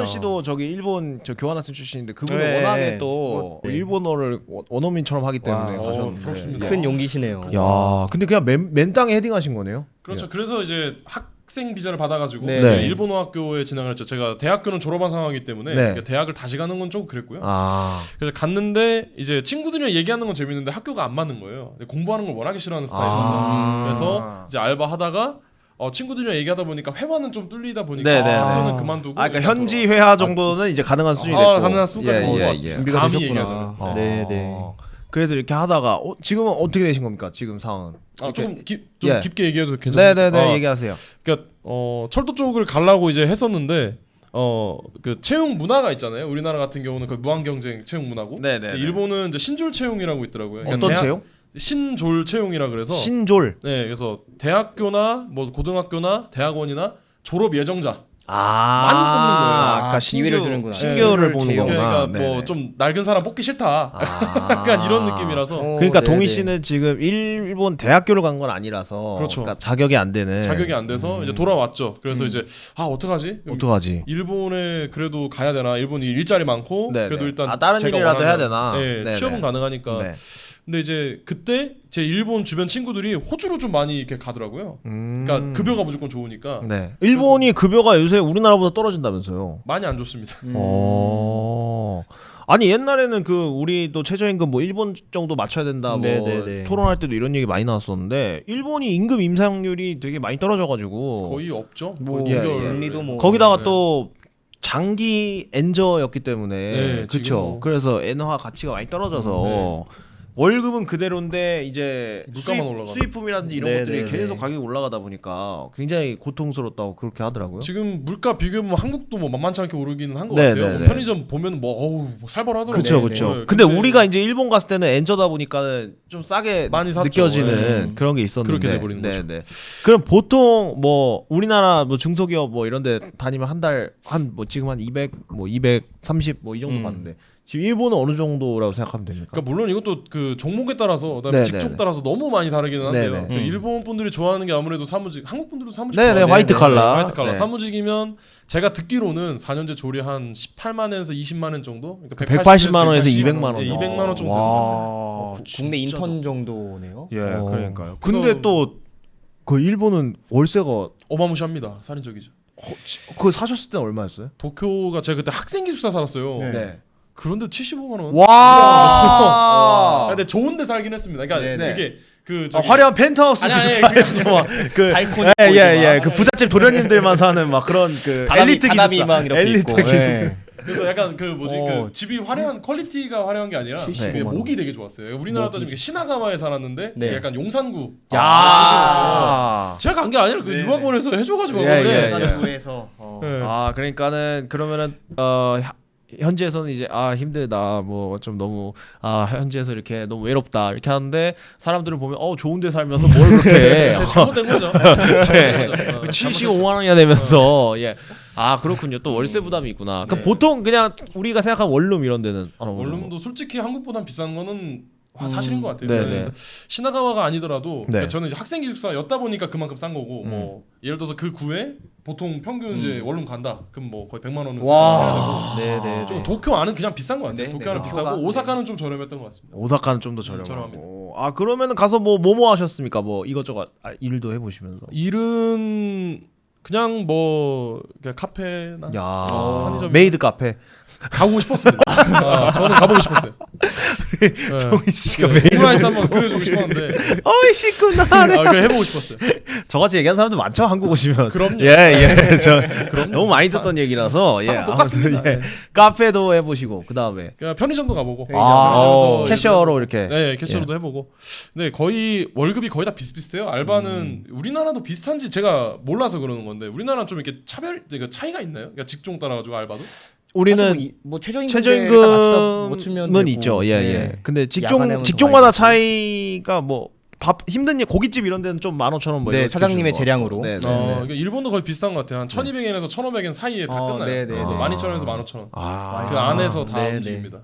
씨도 저기 일본 교환학생 출신인데 그분은 네. 워낙에 또 네. 일본어를 원어민처럼 하기 때문에 와, 가셨는데. 부럽습니다. 큰 용기시네요. 야, 근데 그냥 맨 땅에 헤딩하신 거네요. 그렇죠. 그래서 이제 학생 비자를 받아가지고 네. 이제 네. 일본어 학교에 진학을 했죠. 제가 대학교는 졸업한 상황이기 때문에 네. 그러니까 대학을 다시 가는 건 좀 그랬고요. 그래서 갔는데 이제 친구들이랑 얘기하는 건 재밌는데 학교가 안 맞는 거예요. 공부하는 걸 워낙에 싫어하는 스타일이라서 그래서 이제 알바하다가 친구들이랑 얘기하다 보니까 회화는 좀 뚫리다 보니까 네네네. 학교는 그만두고 그러니까 일단 현지 회화 정도는 이제 가능한 수준이 됐고. 가능한 수준까지 예, 예, 올라왔습니다. 예. 준비가 감히 되셨구나. 얘기하자면. 네. 그래서 이렇게 하다가 지금은 어떻게 되신 겁니까? 지금 상황은? 좀 예. 깊게 얘기해도 괜찮습니까? 네네네 얘기하세요. 그러니까 철도 쪽을 가려고 이제 했었는데 그 채용 문화가 있잖아요. 우리나라 같은 경우는 그 무한 경쟁 채용 문화고, 네네. 근데 일본은 이제 신졸 채용이라고 있더라고요. 그러니까 어떤 채용? 신졸 채용이라 그래서 신졸. 네, 그래서 대학교나 뭐 고등학교나 대학원이나 졸업 예정자 많이 뽑는 거예요. 아까 기회를 주는구나. 신규를 네. 보는 채용. 거구나. 그러니까 뭐 좀 낡은 사람 뽑기 싫다. 약간 이런 느낌이라서 그러니까 네네. 동희 씨는 지금 일본 대학교를 간 건 아니라서 그렇죠. 그러니까 자격이 안 되는. 자격이 안 돼서 이제 돌아왔죠. 그래서 이제 어떡하지? 어떡하지? 일본에 그래도 가야 되나? 일본이 일자리 많고 네네. 그래도 일단 다른 제가 일이라도 해야 원하는, 되나? 네, 네네. 취업은 가능하니까. 네. 근데 이제 그때 제 일본 주변 친구들이 호주로 좀 많이 이렇게 가더라고요. 그러니까 급여가 무조건 좋으니까 네. 일본이 급여가 요새 우리나라보다 떨어진다면서요. 많이 안 좋습니다. 아니 옛날에는 그 우리도 최저임금 뭐 일본 정도 맞춰야 된다 뭐 네네네. 토론할 때도 이런 얘기 많이 나왔었는데 일본이 임금 인상률이 되게 많이 떨어져가지고 거의 없죠. 뭐 거의 예, 동결. 예. 금리도 뭐 거기다가 네. 또 장기 엔저였기 때문에 네, 그렇죠. 지금 뭐. 그래서 엔화 가치가 많이 떨어져서 월급은 그대로인데 이제 물가만 올라가고. 수입품이라든지 이런 네, 것들이 네, 계속 네. 가격이 올라가다 보니까 굉장히 고통스럽다고 그렇게 하더라고요. 지금 물가 비교해보면 한국도 뭐 만만치 않게 오르기는 한 것 네, 같아요. 네, 뭐 네. 편의점 보면 뭐 어우 뭐 살벌하더라고요. 그렇죠, 네, 그렇죠. 네. 근데 우리가 이제 일본 갔을 때는 엔저다 보니까 좀 싸게 많이 샀죠. 느껴지는 네. 그런 게 있었는데. 그렇게 돼버리는 거죠. 네. 그럼 보통 뭐 우리나라 뭐 중소기업 뭐 이런데 다니면 한 달 한 뭐 지금 한 200, 뭐 230 뭐 이 정도 받는데 지금 일본은 어느 정도라고 생각하면 됩니까? 그러니까 물론 이것도 그 종목에 따라서 그다음에 네네네. 직종 따라서 너무 많이 다르기는 한데요. 네네. 그 일본 분들이 좋아하는 게 아무래도 사무직, 한국 분들도 사무직 네네, 좋아하세요. 화이트 칼라. 화이트 칼라. 네. 사무직이면 제가 듣기로는 4년제 조리 한 18만 원에서 20만 원 정도. 그러니까 180만 원에서 200만 원. 예, 200만 원 정도. 와, 국내 인턴 정도네요. 예, 그러니까요. 그래서- 근데 또 그 일본은 월세가 어마무시합니다. 살인적이죠. 그거 사셨을 때 얼마였어요? 도쿄가 제가 그때 학생 기숙사 살았어요. 네. 그런데 75만 원. 와. 근데 좋은 데 살긴 했습니다. 그러니까 네. 그게 그 아, 화려한 펜트하우스 아니, 아니, 기숙사에서 막그 발코니 예예예 그 부잣집 도련님들만 사는 막 그런 그 엘리트 기숙사 다다미망 이렇게 엘리트 있고. 기숙사. 네. 그래서 약간 그 뭐지 어. 그 집이 화려한 퀄리티가 화려한 게 아니라 75만 그게 원. 목이 되게 좋았어요. 우리나라 따지면 이게 시나가와에 살았는데 네. 약간 용산구. 야. 제가 간 게 아니라 그 네. 유학원에서 해줘가지고 예, 그런데 예, 예. 산부에서 네. 아 그러니까는 그러면은 현지에서는 이제 힘들다 뭐 좀 너무 현지에서 이렇게 너무 외롭다 이렇게 하는데 사람들을 보면 좋은데 살면서 뭘 그렇게 해. 제 잘못된 거죠. 네. 잘못된 거죠. 75만 원이나 내면서 예. 아 그렇군요. 또 월세 부담이 있구나. 그럼 네. 보통 그냥 우리가 생각한 원룸 이런 데는 원룸도 솔직히 한국보단 비싼 거는 사실인 것 같아요. 네네. 그래서 시나가와가 아니더라도 네. 그러니까 저는 이제 학생 기숙사였다 보니까 그만큼 싼 거고 뭐 예를 들어서 그 구에 보통 평균 이제 원룸 간다. 그럼 뭐 거의 100만 원은 와. 네네. 좀 도쿄 안은 그냥 비싼 것 같아요. 네, 도쿄 네, 안은 도쿄가, 비싸고 네. 오사카는 좀 저렴했던 것 같습니다. 오사카는 좀 더 저렴합니다. 저렴하고. 아 그러면은 가서 뭐 하셨습니까? 뭐 이것저것 일도 해보시면서. 일은 그냥 뭐 그냥 카페나 야 편의점 메이드 카페. 가보고 싶었습니다. 저는 가보고 싶었어요. 정희 씨가 오므라이스 한번 그려주고 싶었는데 어이씨구나. 그냥 해보고 싶었어요. 저같이 얘기하는 사람도 많죠 한국 오시면. 그럼요. 예. 저 너무 많이 듣던 얘기라서 사람 똑같습니다. 아무튼, 예. 카페도 해보시고 그 다음에 그냥 편의점도 가보고 아, 편의점에서 캐셔로 이렇게. 네 캐셔로도 해보고 근데 거의 월급이 거의 다 비슷비슷해요. 알바는 우리나라도 비슷한지 제가 몰라서 그러는 건데 우리나라는 좀 이렇게 그러니까 차이가 있나요? 그러니까 직종 따라가지고 알바도? 우리는 뭐 최저임금은 최저임금은 있죠. 예. 근데 야간에는 직종마다 더 차이가 뭐 밥 힘든 일 고깃집 이런 데는 좀 15,000원 뭐 네, 이렇게 사장님의 주는 거. 재량으로. 네. 그러니까 일본도 거의 비슷한 것 같아요. 한 1,200엔에서 1,500엔 사이에 다 끝나요. 네네. 그래서 12,000원에서 15,000원. 아. 그 안에서 다 네네. 움직입니다.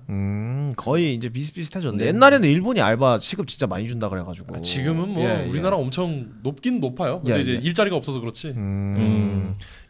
거의 이제 비슷비슷해졌네. 네. 옛날에는 일본이 알바 시급 진짜 많이 준다 그래가지고. 지금은 뭐 예. 우리나라 엄청 높긴 높아요. 근데 예, 이제 예. 일자리가 없어서 그렇지.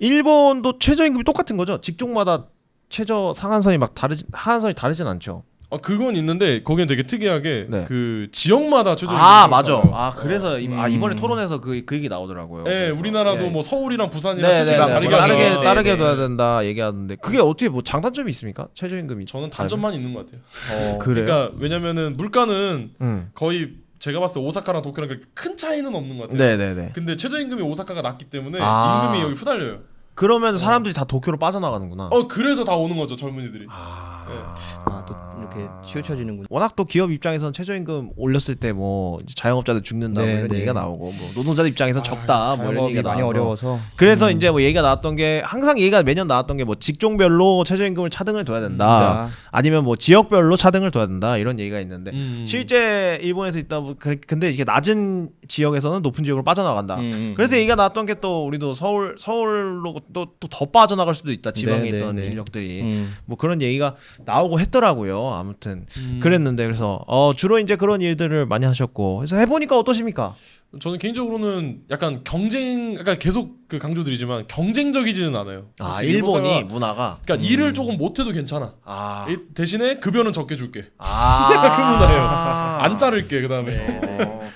일본도 최저임금이 똑같은 거죠? 직종마다 최저 상한선이 막 하한선이 다르진 않죠. 그건 있는데 거기는 되게 특이하게 네. 그 지역마다 최저임금이 맞아. 달라요. 아 그래서 이번에 토론에서 그 얘기 나오더라고요. 네, 그래서. 우리나라도 예. 뭐 서울이랑 부산이랑 네, 최저임금 다르게 하잖아요. 다르게 네, 둬야 네. 된다 얘기하는데 그게 어떻게 뭐 장단점이 있습니까? 최저임금이. 저는 단점만 있는 것 같아요. 그래요? 그러니까 왜냐면은 물가는 음. 거의 제가 봤을 때 오사카랑 도쿄랑 그렇게 큰 차이는 없는 것 같아요. 네네네. 근데 최저임금이 오사카가 낮기 때문에 아. 임금이 여기 후달려요. 그러면 사람들이 다 도쿄로 빠져나가는구나. 그래서 다 오는 거죠 젊은이들이. 또 이렇게 치우쳐지는군. 워낙 또 기업 입장에서는 최저임금 올렸을 때 뭐 자영업자들 죽는다 뭐 이런 네. 얘기가 나오고 뭐 노동자들 입장에서 접다 뭐 이런 자영업이 얘기가 많이 나와서. 어려워서. 그래서 이제 뭐 얘기가 나왔던 게 항상 얘기가 매년 나왔던 게 뭐 직종별로 최저임금을 차등을 둬야 된다. 진짜. 아니면 뭐 지역별로 차등을 둬야 된다 이런 얘기가 있는데 음. 실제 일본에서 있다 근데 이게 낮은 지역에서는 높은 지역으로 빠져나간다. 음. 그래서 얘기가 나왔던 게 또 우리도 서울로 또 더 빠져나갈 수도 있다. 지방에 네, 있던 네, 네. 인력들이 뭐 그런 얘기가 나오고 했더라고요. 아무튼 그랬는데 그래서 주로 이제 그런 일들을 많이 하셨고 그래서 해보니까 어떠십니까? 저는 개인적으로는 약간 약간 계속 그 강조드리지만 경쟁적이지는 않아요. 아 일본 일본이 사회가 문화가 그러니까 일을 조금 못해도 괜찮아. 대신에 급여는 적게 줄게. 그 문화예요. 안 자를게 그다음에.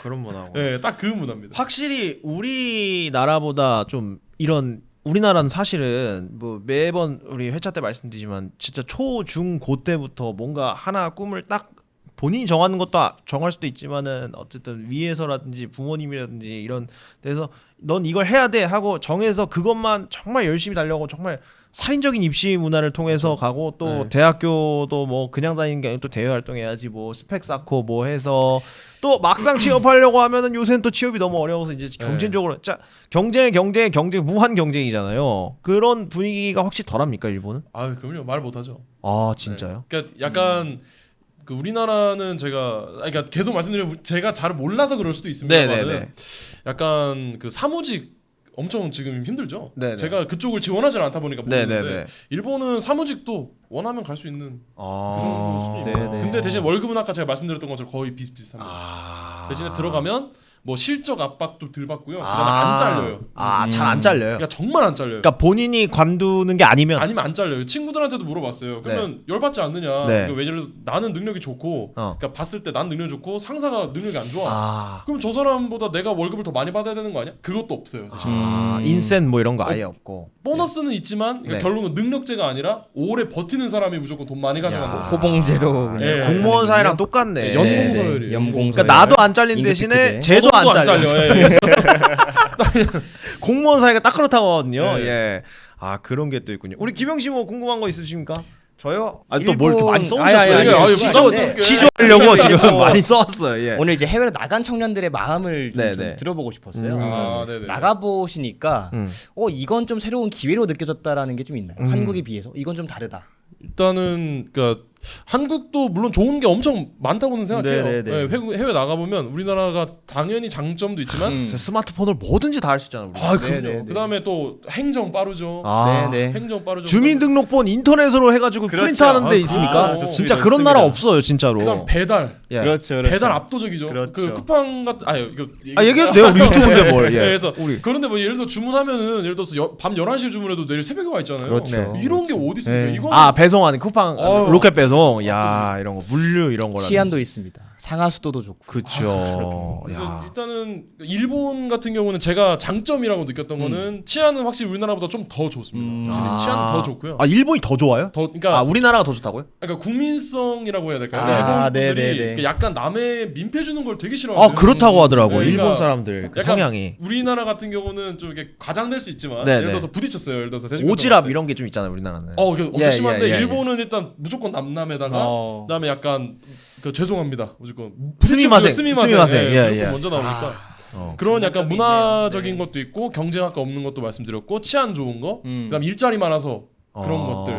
그런 문화고. 네, 딱 그 문화입니다. 확실히 우리나라보다 좀 이런 우리나라는 사실은 뭐 매번 우리 회차 때 말씀드리지만 진짜 초, 중, 고 때부터 뭔가 하나 꿈을 딱 본인이 정하는 것도 정할 수도 있지만은 어쨌든 위에서라든지 부모님이라든지 이런 데서 넌 이걸 해야 돼 하고 정해서 그것만 정말 열심히 달려고 정말 살인적인 입시 문화를 통해서 가고 또 네. 대학교도 뭐 그냥 다니는 게 아니고 또 대외 활동해야지 뭐 스펙 쌓고 뭐 해서 또 막상 취업하려고 하면은 요새는 또 취업이 너무 어려워서 이제 경쟁적으로 경쟁 무한 경쟁이잖아요. 그런 분위기가 확실히 덜합니까 일본은? 그럼요. 말 못하죠. 아 진짜요? 그러니까 약간 그 우리나라는 그러니까 계속 말씀드리면 제가 잘 몰라서 그럴 수도 있습니다만 네네네. 약간 그 사무직 엄청 지금 힘들죠. 네네. 제가 그쪽을 지원하지 않다 보니까 모르는데 네네네. 일본은 사무직도 원하면 갈 수 있는 그 정도 수준이에요. 네네. 근데 대신 월급은 아까 제가 말씀드렸던 것처럼 거의 비슷비슷합니다. 대신에 들어가면 뭐 실적 압박도 덜 받고요. 그다음에 안 잘려요. 잘 안 잘려요. 그러니까 정말 안 잘려요. 그러니까 본인이 관두는 게 아니면 아니면 안 잘려요. 친구들한테도 물어봤어요. 그러면 열받지 않느냐? 네. 그러니까 왜냐면 나는 능력이 좋고, 그러니까 봤을 때 난 능력이 좋고 상사가 능력이 안 좋아. 그럼 저 사람보다 내가 월급을 더 많이 받아야 되는 거 아니야? 그것도 없어요. 대신. 인센 뭐 이런 거 아예 없고. 보너스는 있지만 그러니까 네. 결론은 능력제가 아니라 오래 버티는 사람이 무조건 돈 많이 가져가는 거예요. 호봉제로 네. 공무원 사회랑 똑같네. 연봉 서열이에요. 연봉 그러니까 나도 안 잘린 대신에 쟤도 안 잘려. 예. 공무원 사회가 딱 그렇다거든요. 네. 예. 아 그런 게 또 있군요. 우리 기병 씨 뭐 궁금한 거 있으십니까? 저요? 아 또 뭐 이렇게 많이 아니, 써오셨어요? 네. 지조하려고 지금 많이 써왔어요. 예. 오늘 이제 해외로 나간 청년들의 마음을 좀 들어보고 싶었어요. 네네. 나가 보시니까 음. 이건 좀 새로운 기회로 느껴졌다라는 게 좀 있나요? 한국에 비해서 이건 좀 다르다. 일단은 그러니까 한국도 물론 좋은 게 엄청 많다고는 생각해요. 네네네. 해외 나가 보면 우리나라가 당연히 장점도 있지만 스마트폰을 뭐든지 다 할 수 있잖아요. 우리. 그럼요. 네네네. 그다음에 또 행정 빠르죠. 네네. 행정 빠르죠. 주민등록본 인터넷으로 해가지고 그렇죠. 프린트하는 데 아, 있습니까? 그렇죠. 진짜 좋습니다. 그런 나라 없어요, 진짜로. 그다음 배달. 예. 그렇죠. 배달 압도적이죠. 그렇죠. 그 쿠팡 같은 이거 얘기해도 돼요. 우리 유튜브인데 뭘. 예. 그래서 우리. 그런데 뭐 예를 들어 주문하면은 예를 들어서 밤 11시에 주문해도 내일 새벽에 와 있잖아요. 그렇죠. 이런 게 어디 있습니까? 네. 이거 배송하는 쿠팡 어휴. 로켓 배송. 야, 이런 거 물류 이런 거라. 치안도 있습니다. 상하수도도 좋고. 그렇죠. 그래서 야. 일단은 일본 같은 경우는 제가 장점이라고 느꼈던 거는 치안은 확실히 우리나라보다 좀 더 좋습니다. 확실히 치안은 더 좋고요. 일본이 더 좋아요? 더 그러니까 우리나라가 더 좋다고요? 그러니까 국민성이라고 해야 될까요? 아, 일본 분들이 네네네. 이렇게 약간 남의 민폐 주는 걸 되게 싫어하거든요. 그렇다고 하더라고요. 네, 일본 그러니까 사람들 그 약간 성향이. 우리나라 같은 경우는 좀 이렇게 과장될 수 있지만 네네. 예를 들어서 부딪혔어요. 예를 들어서 대중교통 오지랖 탈 때. 이런 게 좀 있잖아요, 우리나라는. 그게 엄청 심한데 예. 일본은 일단 무조건 남남에다가 그다음에 약간 죄송합니다. 무조건 스미마셍. 스미마셍. 예, 예, 무조건 예. 먼저 나오니까 그런 약간 문화적인 것도 있고 경쟁학과 없는 것도 말씀드렸고 치안 좋은 거 그다음 일자리 많아서 그런 것들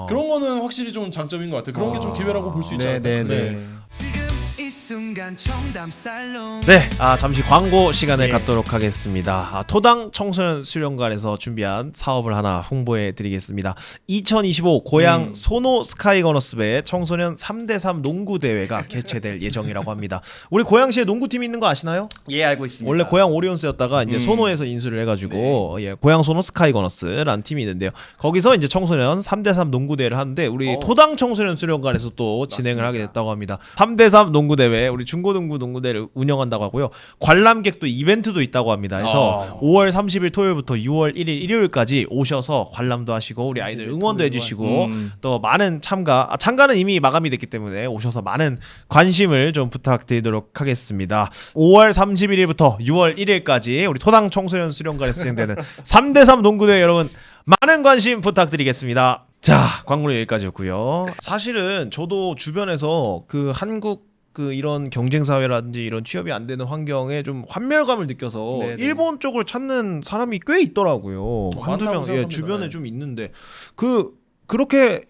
그런 거는 확실히 좀 장점인 것 같아요. 그런 게 좀 기회라고 볼 수 있지 않을까. 네네네. 네, 잠시 광고 시간을 갖도록 하겠습니다. 토당 청소년 수련관에서 준비한 사업을 하나 홍보해 드리겠습니다. 2025 고양 소노 스카이거너스배 청소년 3대3 농구 대회가 개최될 예정이라고 합니다. 우리 고양시에 농구팀 있는 거 아시나요? 예, 알고 있습니다. 원래 고양 오리온스였다가 이제 소노에서 인수를 해가지고 고양 소노 스카이거너스라는 팀이 있는데요. 거기서 이제 청소년 3대3 농구 대회를 하는데 우리 토당 청소년 수련관에서 또 진행을 하게 됐다고 합니다. 3대3 농구 대회 우리 중고등부 농구대를 운영한다고 하고요. 관람객도 이벤트도 있다고 합니다. 그래서 5월 30일 토요일부터 6월 1일 일요일까지 오셔서 관람도 하시고 우리 아이들 응원도 해주시고 또 많은 참가는 이미 마감이 됐기 때문에 오셔서 많은 관심을 좀 부탁드리도록 하겠습니다. 5월 31일부터 6월 1일까지 우리 토당 청소년 수련관에서 진행되는 3대3 농구대회 여러분 많은 관심 부탁드리겠습니다. 자, 광고는 여기까지였고요. 사실은 저도 주변에서 그 한국 이런 경쟁 사회라든지 이런 취업이 안 되는 환경에 좀 환멸감을 느껴서 네네. 일본 쪽을 찾는 사람이 꽤 있더라고요. 한두 많다고 명 생각합니다. 주변에 네. 좀 있는데 그렇게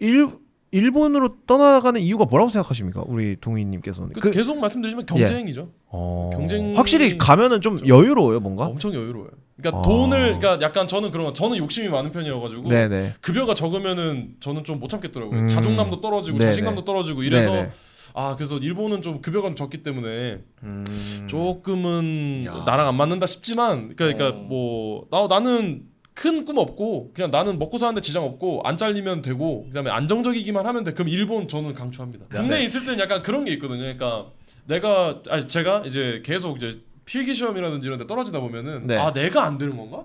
일본으로 떠나가는 이유가 뭐라고 생각하십니까? 우리 동희님께서는. 계속 말씀드리지만 경쟁이죠. 경쟁이- 확실히 가면은 좀 여유로워요, 뭔가. 엄청 여유로워요. 그러니까 돈을 그러니까 약간 저는 그런 거 저는 욕심이 많은 편이어가지고 네네. 급여가 적으면은 저는 좀 못 참겠더라고요. 자존감도 떨어지고 네네. 자신감도 떨어지고 이래서 네네. 그래서 일본은 좀 급여가 좀 적기 때문에 조금은 나랑 안 맞는다 싶지만 그러니까 뭐 나는 큰 꿈 없고 그냥 나는 먹고 사는데 지장 없고 안 잘리면 되고 그다음에 안정적이기만 하면 돼. 그럼 일본 저는 강추합니다. 국내에 있을 때는 약간 그런 게 있거든요. 그러니까 제가 이제 계속 이제 필기 시험이라든지 이런 데 떨어지다 보면은 네. 내가 안 되는 건가?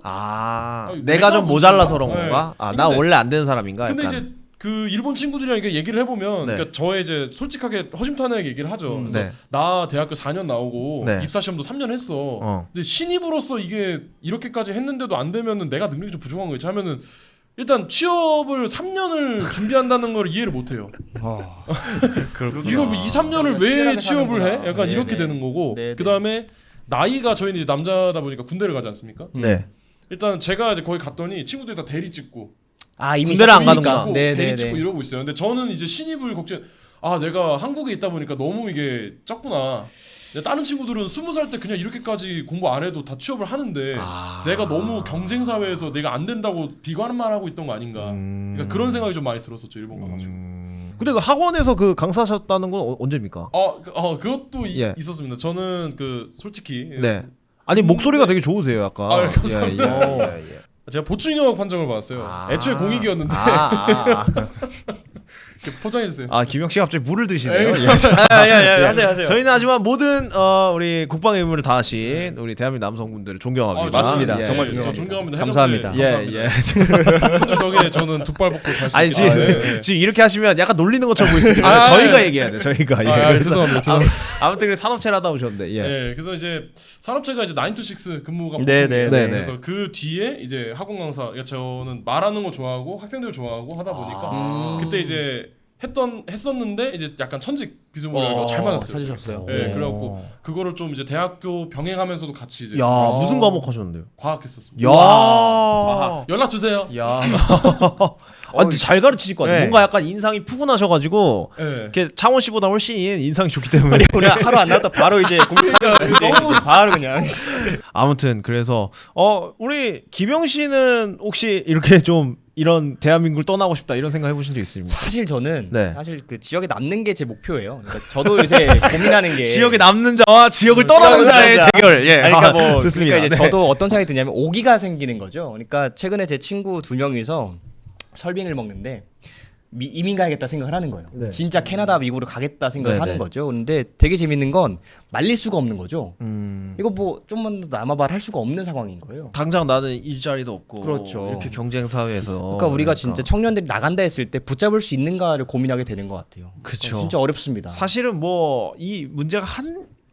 내가 좀 모자라서 그런 네. 건가? 나 근데- 원래 안 되는 사람인가? 근데 약간. 이제 그 일본 친구들이랑 이게 얘기를 해보면 네. 그러니까 저의 이제 솔직하게 허심탄회하게 얘기를 하죠. 그래서 네. 나 대학교 4년 나오고 네. 입사 시험도 3년 했어. 근데 신입으로서 이게 이렇게까지 했는데도 안 되면은 내가 능력이 좀 부족한 거겠지 하면은 일단 취업을 3년을 준비한다는 걸 이해를 못 해요. 이거 뭐 2, 3년을 왜 치열하게 취업을 해? 사는구나. 약간 네네. 이렇게 되는 거고. 네네. 그다음에 나이가 저희는 이제 남자다 보니까 군대를 가지 않습니까? 네. 일단 제가 이제 거기 갔더니 친구들이 다 대리 찍고 이미 군대를 안 시작했으니까. 가는구나. 대리 찍고 이러고 있어요. 근데 저는 이제 신입을 걱정. 내가 한국에 있다 보니까 너무 이게 적구나. 다른 친구들은 20살 때 그냥 이렇게까지 공부 안 해도 다 취업을 하는데 내가 너무 경쟁 사회에서 내가 안 된다고 비관만 하고 있던 거 아닌가. 그러니까 그런 생각이 좀 많이 들었었죠 일본 가가지고. 근데 그 학원에서 그 강사하셨다는 건 언제입니까? 그것도 예. 있었습니다. 저는 그 솔직히 네. 아니 목소리가 되게 좋으세요, 약간. 아, 감사합니다. 예. 제가 보충역 판정을 받았어요. 애초에 공익이었는데 이렇게 포장해 주세요. 김영 씨 갑자기 물을 드시네요. 에이, 예. 하세요. 저희는 하지만 모든 우리 국방의 의무를 다하신 우리 대한민국 남성분들을 존경합니다. 맞습니다. 예, 정말 예. 저 존경합니다. 감사합니다. 해병대 예. 감사합니다. 분들 덕에 저는 두 발 벗고 갈 수 아니 있기 지금, 때문에. 지금 이렇게 하시면 약간 놀리는 것처럼 보일 수 있는데 아, 저희가 예. 얘기해야 돼. 저희가. 예. 그래서 죄송합니다. 아무튼 그래 산업체를 하다 오셨는데. 예. 네, 그래서 이제 산업체가 이제 9to6 근무가 네, 보통이에요. 네, 네. 그래서 그 뒤에 이제 학원 강사, 그러니까 저는 말하는 거 좋아하고 학생들 좋아하고 하다 보니까 그때 이제 했었는데 이제 약간 천직 비스무리하게 잘 맞았어요. 찾으셨어요. 네, 그래갖고 그거를 좀 이제 대학교 병행하면서 같이 이제 야 무슨 과목 하셨는데요? 과학했었습니다. 야. 연락 주세요. 야. 근데 잘 가르치실 것 같아요. 네. 뭔가 약간 인상이 푸근하셔가지고 네. 이렇게 창원 씨보다 훨씬 인상이 좋기 때문에. 우리 하루 안 나왔다 바로 이제 너무 바로 그냥. 아무튼 그래서 우리 김영 씨는 혹시 이렇게 좀 이런 대한민국을 떠나고 싶다 이런 생각 해보신 적 있습니까? 사실 저는 네. 사실 그 지역에 남는 게 제 목표예요. 그러니까 저도 요새 고민하는 게 지역에 남는 자와 지역을 떠나는 자의 자. 대결. 예. 아니, 그러니까 뭐 좋습니다. 그러니까 이제 네. 저도 어떤 생각이 드냐면 오기가 생기는 거죠. 그러니까 최근에 제 친구 2명이서 설빙을 먹는데 이민 가야겠다 생각을 하는 거예요. 네. 진짜 캐나다, 미국으로 가겠다 생각을 네, 하는 네. 거죠. 근데 되게 재밌는 건 말릴 수가 없는 거죠. 음. 이거 뭐 좀만 더 남아봐라 할 수가 없는 상황인 거예요. 당장 나는 일자리도 없고 그렇죠. 이렇게 경쟁 사회에서 그러니까 우리가 진짜 청년들이 나간다 했을 때 붙잡을 수 있는가를 고민하게 되는 것 같아요. 그쵸. 진짜 어렵습니다. 사실은 뭐 이 문제가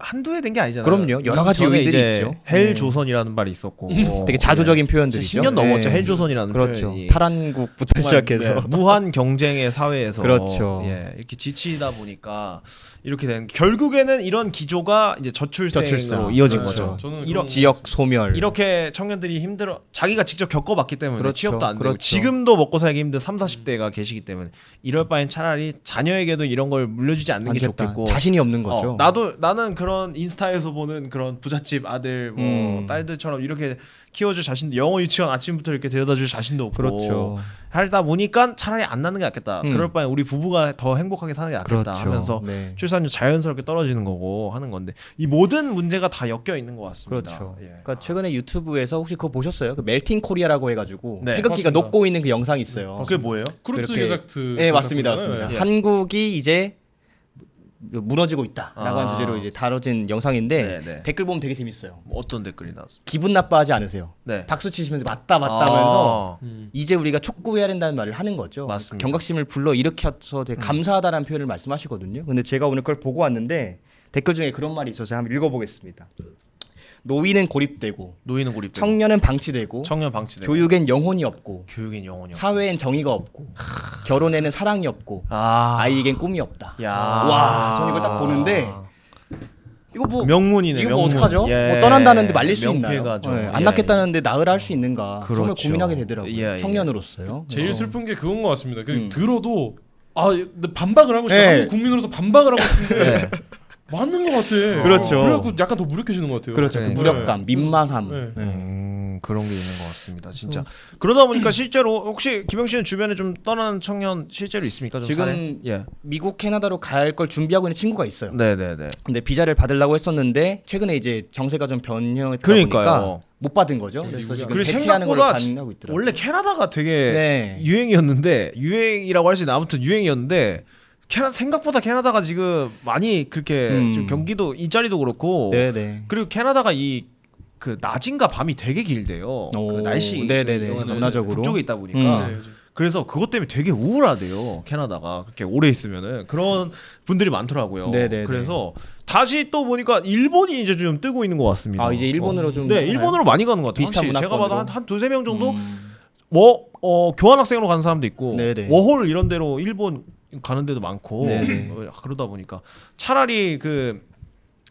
한두에 된 게 아니잖아요. 그럼요. 여러 가지 이전에 요인들이 이제 있죠. 헬 조선이라는 말이 있었고 되게 자두적인 표현들이죠. 10년 넘었죠. 네. 헬 조선이라는 그렇죠. 표현이. 탈한국부터 시작해서 네, 무한 경쟁의 사회에서 그렇죠. 예, 이렇게 지치다 보니까 이렇게 된 결국에는 이런 기조가 이제 저출생으로 저출생. 이어진 그렇죠. 거죠. 저는 이런 그런 지역 소멸. 이렇게 청년들이 힘들어 자기가 직접 겪어봤기 때문에 그렇죠. 취업도 안 되고 그렇죠. 지금도 먹고 살기 힘든 3, 40대가 계시기 때문에 이럴 바엔 차라리 자녀에게도 이런 걸 물려주지 않는 게 않겠다. 좋겠고 자신이 없는 거죠. 나는 그런 인스타에서 보는 그런 부잣집 아들 뭐 딸들처럼 이렇게 키워줄 자신도 영어 유치원 아침부터 이렇게 데려다줄 자신도 없고 그렇죠. 하다 보니까 차라리 안 낳는 게 낫겠다. 그럴 바엔 우리 부부가 더 행복하게 사는 게 낫겠다 그렇죠. 하면서 네. 출산율 자연스럽게 떨어지는 거고 하는 건데 이 모든 문제가 다 엮여 있는 것 같습니다. 그렇죠. 예. 그러니까 최근에 유튜브에서 혹시 그거 보셨어요? 그 멜팅 코리아라고 해가지고 네, 태극기가 맞습니다. 녹고 있는 그 영상이 있어요. 그게 뭐예요? 크루츠 그렇게- 게작트. 네 맞습니다, 맞습니다. 네. 예. 한국이 이제 무너지고 있다라고 아. 한 주제로 이제 다뤄진 영상인데 네, 네. 댓글 보면 되게 재밌어요. 어떤 댓글이 나왔습니까? 기분 나빠하지 않으세요? 네. 박수 치시면서 맞다 하면서 아. 이제 우리가 촉구해야 된다는 말을 하는 거죠. 맞습니다. 경각심을 불러 일으켜서 되게 감사하다는 표현을 말씀하시거든요. 근데 제가 오늘 그걸 보고 왔는데 댓글 중에 그런 말이 있어서 한번 읽어보겠습니다. 노인은 고립되고 노인은 고립되고 청년은 방치되고 청년 방치되고 교육엔 영혼이 없고 교육인 영혼이 없고. 사회엔 정의가 없고 결혼에는 사랑이 없고 아이에겐 꿈이 없다. 야. 와, 저는 이걸 딱 보는데 이거 뭐 명문이네. 이거 뭐 명문. 어떡하죠? 예. 뭐 떠난다는데 말릴 수 있나요? 명쾌가죠. 네, 예. 안 낳겠다는데 낳으라 할 수 있는가? 정말 그렇죠. 고민하게 되더라고요. 예, 예. 청년으로서요. 제일 그래서 슬픈 게 그건 것 같습니다. 들어도 근데 반박을 하고 싶어. 네. 한국 국민으로서 반박을 하고 싶은데 네. 맞는 것 같아. 그렇죠. 그래갖고 약간 더 무력해지는 것 같아요. 그렇죠. 네. 그 무력감, 민망함. 네. 네. 그런 게 있는 것 같습니다. 진짜. 그러다 보니까 실제로 혹시 김영 씨는 주변에 좀 떠나는 청년 실제로 있습니까? 좀 지금 사례? 예. 미국, 캐나다로 갈 걸 준비하고 있는 친구가 있어요. 네, 네, 네. 근데 비자를 받으려고 했었는데 최근에 이제 정세가 좀 변형했다 그러니까요. 보니까 못 받은 거죠. 그래서 지금 그리고 대치하는 걸 생각보다 가능하고 있더라고요. 원래 캐나다가 되게 네. 유행이었는데 유행이라고 할 수 있는 아무튼 유행이었는데 생각보다 캐나다가 지금 많이 그렇게 좀 경기도 일자리도 그렇고 네네. 그리고 캐나다가 그 낮인가 밤이 되게 길대요. 그 오, 날씨 네네네. 이용해서 문화적으로. 북쪽에 있다 보니까 네, 그렇죠. 그래서 그것 때문에 되게 우울하대요. 캐나다가 그렇게 오래 있으면은 그런 분들이 많더라고요. 네네네. 그래서 다시 또 보니까 일본이 이제 좀 뜨고 있는 것 같습니다. 아 이제 일본으로 좀 네, 일본으로 많이 가는 것 같아요. 비슷한 확실히 제가 문화권으로. 봐도 한 두세 명 정도 교환학생으로 가는 사람도 있고 네네. 워홀 이런 데로 일본 가는 데도 많고 네네. 그러다 보니까 차라리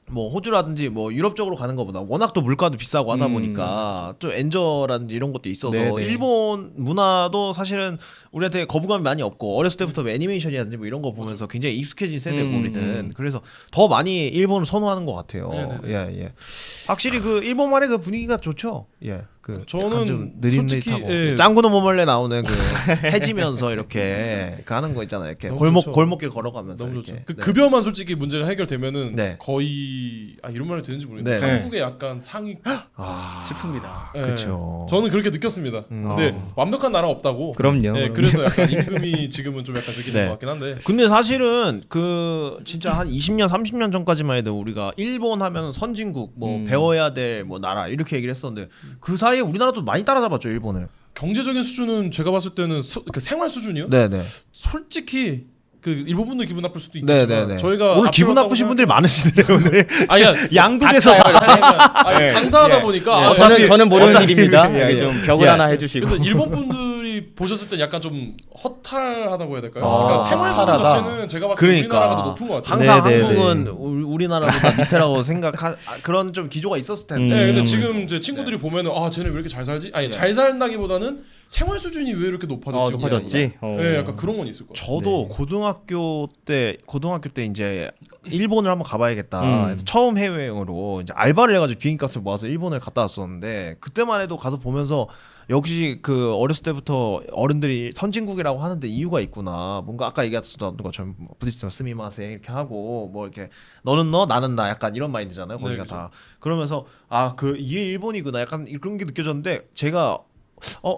뭐 호주라든지 뭐 유럽 쪽으로 가는 것보다 워낙 또 물가도 비싸고 하다 보니까 좀 엔저라든지 이런 것도 있어서 네네. 일본 문화도 사실은 우리한테 거부감이 많이 없고 어렸을 때부터 뭐 애니메이션이라든지 뭐 이런 거 보면서 굉장히 익숙해진 세대고 우리는 그래서 더 많이 일본을 선호하는 것 같아요. 예. 확실히 그 일본만의 그 분위기가 좋죠. 예. 그 저는 약간 좀 솔직히, 느릿느릿하고 예. 짱구는 모멀레 나오는 그 해지면서 이렇게 그 하는 거 있잖아요. 이렇게 너무 골목 좋죠. 골목길 걸어가면서 너무 이렇게. 좋죠. 그 네. 급여만 솔직히 문제가 해결되면은 네. 거의 이런 말이 되는지 모르겠는데 네. 한국의 약간 상위 싶습니다. 예. 그쵸. 저는 그렇게 느꼈습니다. 근데 완벽한 나라 없다고. 그럼요. 예, 그래서 약간 임금이 지금은 좀 약간 그렇게 된 네. 것 같긴 한데. 근데 사실은 그 진짜 한 20년 30년 전까지만 해도 우리가 일본 하면 선진국 뭐 배워야 될 뭐 나라 이렇게 얘기를 했었는데 그 사이에 우리나라도 많이 따라잡았죠 일본을. 경제적인 수준은 제가 봤을 때는 그 생활 수준이요. 네네. 솔직히 그 일본 분들 기분 나쁠 수도 있겠지만 네네네. 저희가 오늘 기분 앞서갔다고 나쁘신 분들이 많으시네요 오늘. 아니 양국에서 다. 강사하다 보니까 저는 모르는 어차피- 일입니다. 예, 여기 예. 좀 벽을 예. 하나 해주시고. 그래서 일본 분들이 보셨을 때 약간 좀 허탈하다고 해야 될까요? 아, 그러니까 생활 수준 허탈하다. 자체는 제가 봤을 때 그러니까 우리나라가 더 높은 것 같아요. 항상 네네네. 한국은 우리나라보다 밑에라고 생각한 그런 좀 기조가 있었을 텐데. 네, 근데 지금 이제 친구들이 보면은 쟤는 왜 이렇게 잘 살지? 아니 잘 살다기보다는 생활 수준이 왜 이렇게 높아졌지? 높아졌지. 네, 약간 그런 건 있을 것 같아요. 저도 고등학교 때 이제 일본을 한번 가봐야겠다. 그래서 처음 해외여행으로 이제 알바를 해가지고 비행값을 모아서 일본을 갔다 왔었는데 그때만 해도 가서 보면서 역시 그 어렸을 때부터 어른들이 선진국이라고 하는데 이유가 있구나. 뭔가 아까 얘기했던 것처럼 부딪히면 스미마세 이렇게 하고 뭐 이렇게 너는 너 나는 나 약간 이런 마인드잖아요. 거기가 그죠. 다 그러면서 이게 일본이구나. 약간 그런 게 느껴졌는데 제가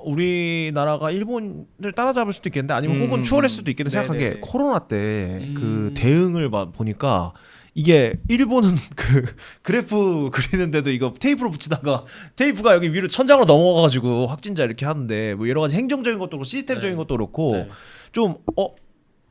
우리나라가 일본을 따라잡을 수도 있겠는데 아니면 혹은 추월할 수도 있겠는데 생각한 게 네네네. 코로나 때 그 대응을 보니까 이게 일본은 그 그래프 그리는데도 이거 테이프로 붙이다가 테이프가 여기 위로 천장으로 넘어가가지고 확진자 이렇게 하는데 뭐 여러 가지 행정적인 것도 그렇고 시스템적인 네. 것도 그렇고 네. 좀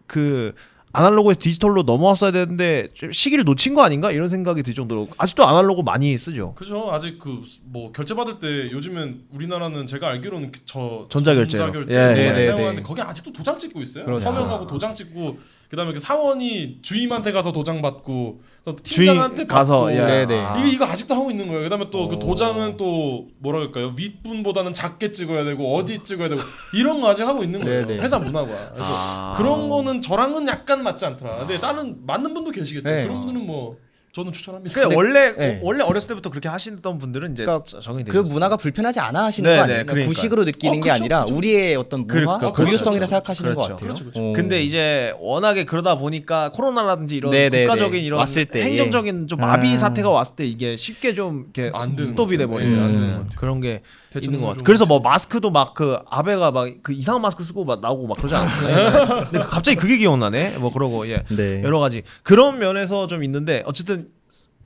그 아날로그에서 디지털로 넘어왔어야 되는데 좀 시기를 놓친 거 아닌가 이런 생각이 들 정도로 아직도 아날로그 많이 쓰죠. 그죠. 아직 그 뭐 결제 받을 때 요즘엔 우리나라는 제가 알기로는 전자결제로. 전자결제 예, 많이 네, 네, 사용하는데 네. 거기 아직도 도장 찍고 있어요. 그렇죠. 서명하고 도장 찍고 그다음에 그 사원이 주임한테 가서 도장 받고 또 주인 팀장한테 가서 받고 예. 네네. 이거 아직도 하고 있는 거예요. 그다음에 또 그 도장은 또 뭐라 할까요? 윗분보다는 작게 찍어야 되고 어디 찍어야 되고 이런 거 아직 하고 있는 거예요. 네네. 회사 문화가. 그래서 그런 거는 저랑은 약간 맞지 않더라. 근데 다른 맞는 분도 계시겠죠. 네. 그런 분들은 뭐 저는 추천합니다. 그러니까 네. 원래 어렸을 때부터 그렇게 하시던 분들은 이제 그러니까 적응이 그 되셨어요. 문화가 불편하지 않아 하시는 네, 거 네, 아니에요? 그러니까요. 구식으로 느끼는 게 그쵸, 아니라 그쵸. 우리의 어떤 문화, 그렇죠. 고유성이라 그렇죠. 생각하시는 것 그렇죠. 같아요. 그렇죠, 그렇죠. 근데 이제 워낙에 그러다 보니까 코로나라든지 이런 네네네. 국가적인 이런 왔을 때, 행정적인 좀 마비 사태가 왔을 때 이게 쉽게 좀 이렇게 안 되는 스톱이 돼 것 같아요. 안 되는 것 버리는 같아요. 그런 게 있는 것 같아요. 좀 그래서 뭐 마스크도 막 그 아베가 막 그 이상한 마스크 쓰고 막 나오고 막 그러지 않았나요? 근데 갑자기 그게 기억나네. 뭐 그러고 네. 여러 가지 그런 면에서 좀 있는데 어쨌든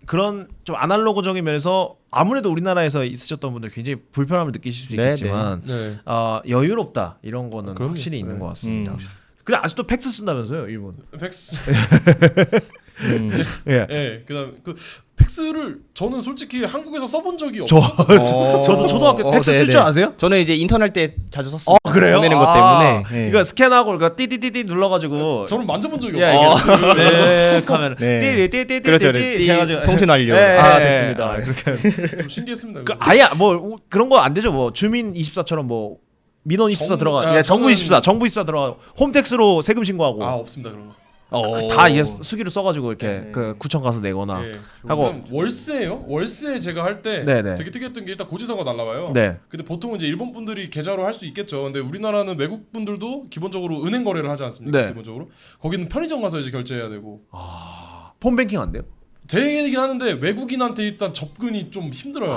그런 좀 아날로그적인 면에서 아무래도 우리나라에서 있으셨던 분들 굉장히 불편함을 느끼실 수 네, 있겠지만 네. 여유롭다 이런 거는 그럼요. 확실히 있는 네. 것 같습니다. 근데 아직도 팩스 쓴다면서요, 일본? 팩스. 예. 예. 그다음 그 팩스를 저는 솔직히 한국에서 써본 적이 저 없어요. 저도 초등학교 팩스 쓸 줄 아세요? 저는 이제 인턴 할 때 자주 썼습니다. 그래요? 보내는 것 때문에. 네. 이거 스캔하고 그러니까 띠띠띠띠 눌러가지고 저는 만져본 적이 예, 없어요. 이게 쓱 하면 네. 띠띠띠띠띠 그렇죠. 해가지고 통신 완료. 예, 아, 예, 됐습니다. 그렇게 좀 신기했습니다. 그 아예 뭐 그런 거 안 되죠. 뭐 주민 24처럼 뭐 민원 24 정부- 들어가. 아, 예, 정부 저는- 24, 정부 24 들어가. 홈택스로 세금 신고하고. 없습니다 그런 거. 다 이게 수기로 써가지고 이렇게 네. 그 구청 가서 내거나. 예. 하고- 하고 월세예요. 월세 제가 할 때 네네. 되게 특이했던 게 일단 고지서가 날라와요. 네. 근데 보통은 이제 일본 분들이 계좌로 할 수 있겠죠. 근데 우리나라는 외국 분들도 기본적으로 은행 거래를 하지 않습니까? 네. 기본적으로 거기는 편의점 가서 이제 결제해야 되고 폰뱅킹 안 돼요? 되긴 하는데 외국인한테 일단 접근이 좀 힘들어요.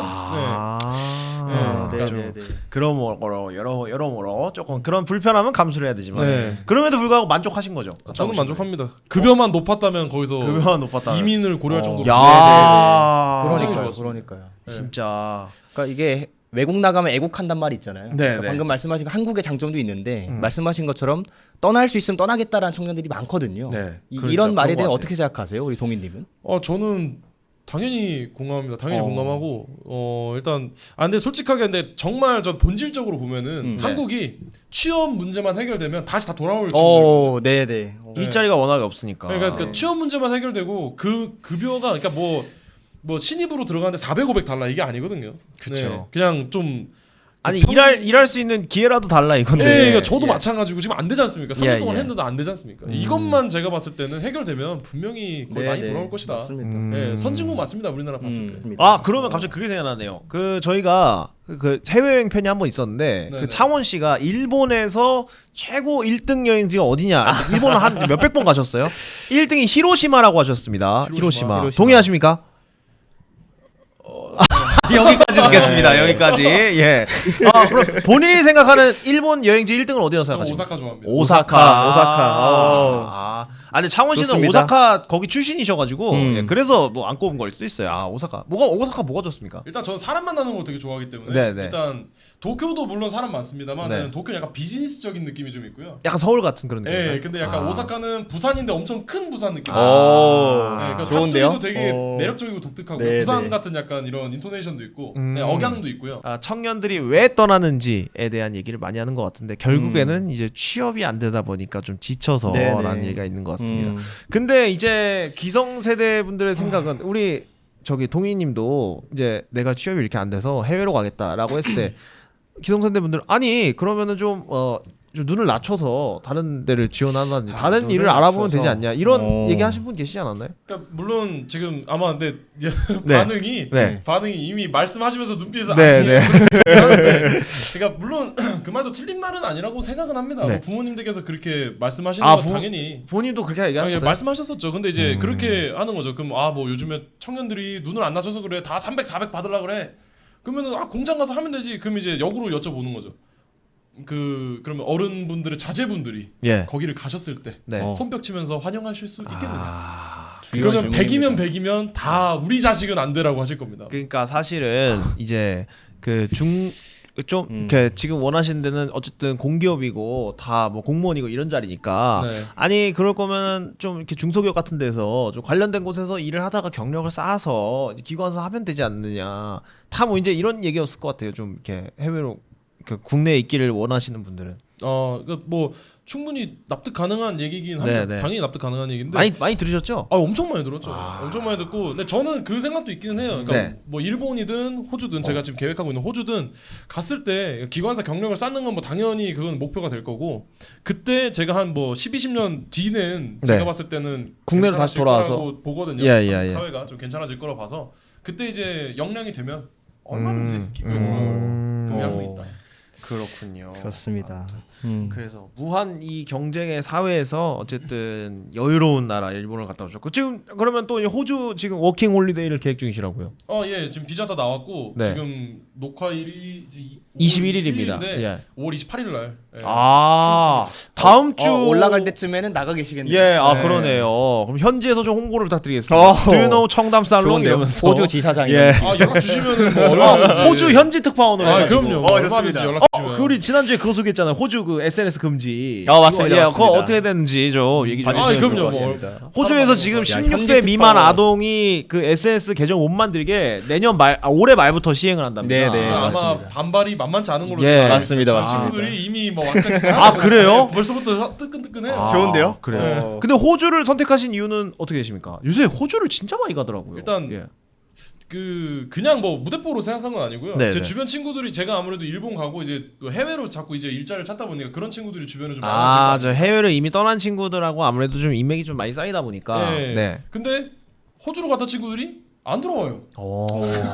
네, 좀 네, 네. 그러므로 여러모로 조금 그런 불편함은 감수를 해야 되지만 네. 그럼에도 불구하고 만족하신 거죠. 저는 만족합니다. 급여만 높았다면 거기서 급여만 높았다. 이민을 고려할 정도로 야, 굉장히 그러니까요. 좋았습니다. 그러니까요. 진짜. 그러니까 이게 외국 나가면 애국한단 말이 있잖아요. 네, 그러니까 네. 방금 말씀하신 거 한국의 장점도 있는데 말씀하신 것처럼 떠날 수 있으면 떠나겠다라는 청년들이 많거든요. 네, 그렇죠. 이런 말에 그런 대해 것 어떻게 생각하세요, 우리 동인님은? 저는 당연히 공감합니다. 당연히 공감하고 일단 근데 솔직하게 근데 정말 전 본질적으로 보면은 네. 한국이 취업 문제만 해결되면 다시 다 돌아올 친구들. 네, 네. 일자리가 워낙에 없으니까. 그러니까 취업 문제만 해결되고 그 급여가 그러니까 뭐 뭐 신입으로 들어가는데 400, 500 달라 이게 아니거든요. 그쵸. 그냥 좀 아니 일할 수 있는 기회라도 달라 이건데. 그러니까 저도 예. 마찬가지고 지금 안 되지 않습니까? 3년 예, 동안 예. 했는데 안 되지 않습니까? 이것만 제가 봤을 때는 해결되면 분명히 거의 많이 돌아올 것이다. 맞습니다. 예, 선진국 맞습니다. 우리나라 봤을 때. 아 그러면 갑자기 그게 생각나네요. 그 저희가 그 해외여행 편이 한 번 있었는데 네네. 그 창원 씨가 일본에서 최고 1등 여행지가 어디냐? 일본을 한 몇백 번 가셨어요? 1등이 히로시마라고 하셨습니다. 히로시마. 동의하십니까? 여기까지 듣겠습니다. 여기까지. 예. 그럼 본인이 생각하는 일본 여행지 1등은 어디라고 저 생각하십니까? 오사카 좋아합니다. 오사카. 근데 창원 씨는 좋습니다. 오사카 거기 출신이셔가지고 음. 예, 그래서 뭐 안 꼽은 걸 수도 있어요. 아 오사카 뭐가 좋습니까? 일단 저는 사람 만나는 거 되게 좋아하기 때문에 네네. 일단 도쿄도 물론 사람 많습니다만 네. 도쿄는 약간 비즈니스적인 느낌이 좀 있고요. 약간 서울 같은 그런 느낌. 예, 근데 약간 오사카는 부산인데 엄청 큰 부산 느낌. 오, 그러니까 좋은데요? 사투리도 되게 오. 매력적이고 독특하고 네, 부산 네. 같은 약간 이런 인토네이션도 있고 네, 억양도 있고요. 청년들이 왜 떠나는지에 대한 얘기를 많이 하는 것 같은데 결국에는 이제 취업이 안 되다 보니까 좀 지쳐서라는 네네. 얘기가 있는 것 같습니다. 근데 이제 기성세대 분들의 생각은 우리 저기 동희님도 이제 내가 취업이 이렇게 안 돼서 해외로 가겠다라고 했을 때 기성세대 분들은 아니 그러면은 좀 눈을 낮춰서 다른 데를 지원한다든지 다른 눈을 일을 알아보면 낮춰서. 되지 않냐 이런 어. 얘기하신 분 계시지 않았나요? 그러니까 물론 지금 아마 근데 네. 반응이 네. 이미 말씀하시면서 눈빛에서 네, 아니에요. 네. 그러니까 물론 그 말도 틀린 말은 아니라고 생각은 합니다. 네. 뭐 부모님들께서 그렇게 말씀하시는 아, 건 당연히 본인도 그렇게 예, 얘기하셨어요? 말씀하셨었죠. 근데 이제 그렇게 하는 거죠. 그럼 뭐 요즘에 청년들이 눈을 안 낮춰서 그래. 다 300, 400 받으려 그래. 그러면은 공장 가서 하면 되지. 그럼 이제 역으로 여쭤보는 거죠. 그러면 어른분들의 자제분들이 예. 거기를 가셨을 때 네. 손뼉 치면서 환영하실 수 있겠느냐. 중요한 그러면 100이면 100이면 다 우리 자식은 안 되라고 하실 겁니다. 그러니까 사실은 이제 좀 이렇게 지금 원하시는 데는 어쨌든 공기업이고 다 뭐 공무원이고 이런 자리니까 네. 아니 그럴 거면 좀 이렇게 중소기업 같은 데서 좀 관련된 곳에서 일을 하다가 경력을 쌓아서 기관에서 하면 되지 않느냐 다 뭐 이제 이런 얘기였을 것 같아요. 좀 이렇게 해외로 국내에 있기를 원하시는 분들은 그러니까 뭐 충분히 납득 가능한 얘기긴 합니다. 네, 네. 당연히 납득 가능한 얘기인데 많이 들으셨죠? 엄청 많이 들었죠. 엄청 많이 듣고 근데 저는 그 생각도 있기는 해요. 그러니까 네. 뭐 일본이든 호주든 제가 지금 계획하고 있는 호주든 갔을 때 기관사 경력을 쌓는 건 뭐 당연히 그건 목표가 될 거고 그때 제가 한 뭐 12, 10년 뒤는 네. 제가 봤을 때는 국내로 다시 괜찮아질 돌아와서. 거라고 보거든요. 예. 사회가 좀 괜찮아질 거라 봐서 그때 이제 역량이 되면 얼마든지 기꺼이 돌아올 의향이 있다. 그렇군요. 그렇습니다. 그래서 무한 이 경쟁의 사회에서 어쨌든 여유로운 나라 일본을 갔다 오셨고 지금 그러면 또 호주 지금 워킹 홀리데이를 계획 중이시라고요? 예, 지금 비자 다 나왔고 네. 지금 녹화일이 21일입니다. 21일인데 예. 5월 28일 날. 예. 다음 주 올라갈 때쯤에는 나가 계시겠네요. 예, 네. 그러네요. 그럼 현지에서 좀 홍보를 부탁드리겠습니다. 어. Do you know 청담살롱 좋은데요. 이러면서 호주 지사장이. 예. 연락 주시면은 뭐 얼마든지. 호주 현지 특파원으로 해가지고. 그럼요. 좋습니다. 얼마든지 연락 주시면. 우리 지난주에 그거 소개했잖아요. 호주 그 SNS 금지. 맞습니다. 예, 맞습니다. 그거 어떻게 되는지 좀 얘기 좀 봐주시면 해주세요. 그럼요. 좋을 것 뭐. 같습니다. 호주에서 지금 현지 16세 미만 특파원. 아동이 그 SNS 계정 못 만들게 올해 말부터 시행을 한답니다. 네, 아마 맞습니다. 반발이 만만치 않은 걸로 예. 제가 알고 맞습니다, 있어요. 맞습니다. 친구들이 이미 뭐 왕따 그래요? 벌써부터 뜨끈뜨끈해요. 아, 좋은데요? 그래요. 네. 근데 호주를 선택하신 이유는 어떻게 되십니까? 요새 호주를 진짜 많이 가더라고요. 일단 예. 그냥 뭐 무대뽀로 생각한 건 아니고요. 네, 제 네. 주변 친구들이 제가 아무래도 일본 가고 이제 또 해외로 자꾸 이제 일자를 찾다 보니까 그런 친구들이 주변에 좀 많아질 저 해외를 이미 떠난 친구들하고 아무래도 좀 인맥이 좀 많이 쌓이다 보니까. 네. 네. 근데 호주로 갔던 친구들이 안 돌아와요.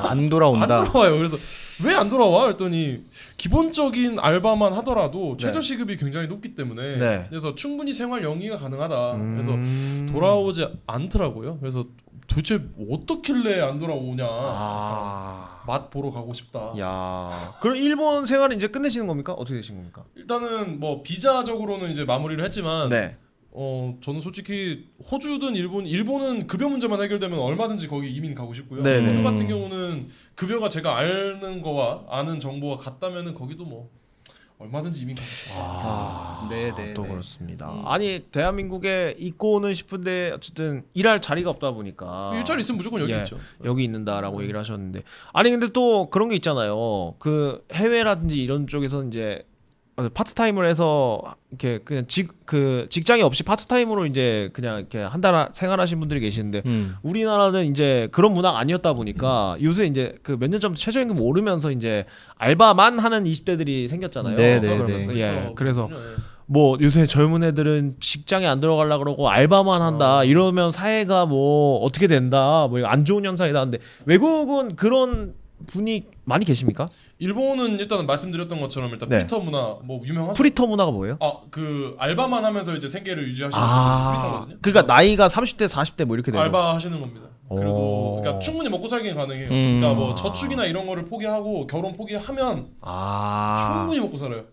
안 돌아온다. 안 돌아와요. 그래서 왜 안 돌아와? 했더니 기본적인 알바만 하더라도 네. 최저 시급이 굉장히 높기 때문에 네. 그래서 충분히 생활 영위가 가능하다. 그래서 돌아오지 않더라고요. 그래서 도대체 어떻길래 안 돌아오냐? 맛 보러 가고 싶다. 야. 그럼 일본 생활은 이제 끝내시는 겁니까? 어떻게 되신 겁니까? 일단은 뭐 비자적으로는 이제 마무리를 했지만 네. 저는 솔직히 호주든 일본은 급여 문제만 해결되면 얼마든지 거기 이민 가고 싶고요. 네네. 호주 같은 경우는 급여가 제가 아는 정보가 같다면은 거기도 뭐 얼마든지 이민 가고 싶다. 네네. 또 그렇습니다. 아니 대한민국에 있고는 싶은데 어쨌든 일할 자리가 없다 보니까 일자리 있으면 무조건 여기 예, 있죠. 여기 있는다라고 얘기를 하셨는데 아니 근데 또 그런 게 있잖아요. 그 해외라든지 이런 쪽에서 이제 파트타임을 해서 이렇게 그냥 직장이 없이 파트타임으로 이제 그냥 이렇게 한 달 생활하신 분들이 계시는데 우리나라는 이제 그런 문화가 아니었다 보니까 요새 이제 그 몇 년 전부터 최저임금 오르면서 이제 알바만 하는 20대들이 생겼잖아요. 그러면서 그래서 뭐 요새 젊은 애들은 직장에 안 들어가려 그러고 알바만 한다 이러면 사회가 뭐 어떻게 된다 뭐 안 좋은 현상이다. 근데 외국은 그런 분이 많이 계십니까? 일본은 일단은 말씀드렸던 것처럼 일단 프리터 문화 뭐 유명하죠. 프리터 문화가 뭐예요? 그 알바만 하면서 이제 생계를 유지하시는 분이 프리터거든요. 그러니까 나이가 30대 40대 뭐 이렇게 되는 알바 하시는 겁니다. 그리고 그러니까 충분히 먹고 살기는 가능해요. 그러니까 뭐 저축이나 이런 거를 포기하고 결혼 포기하면 충분히 먹고 살아요.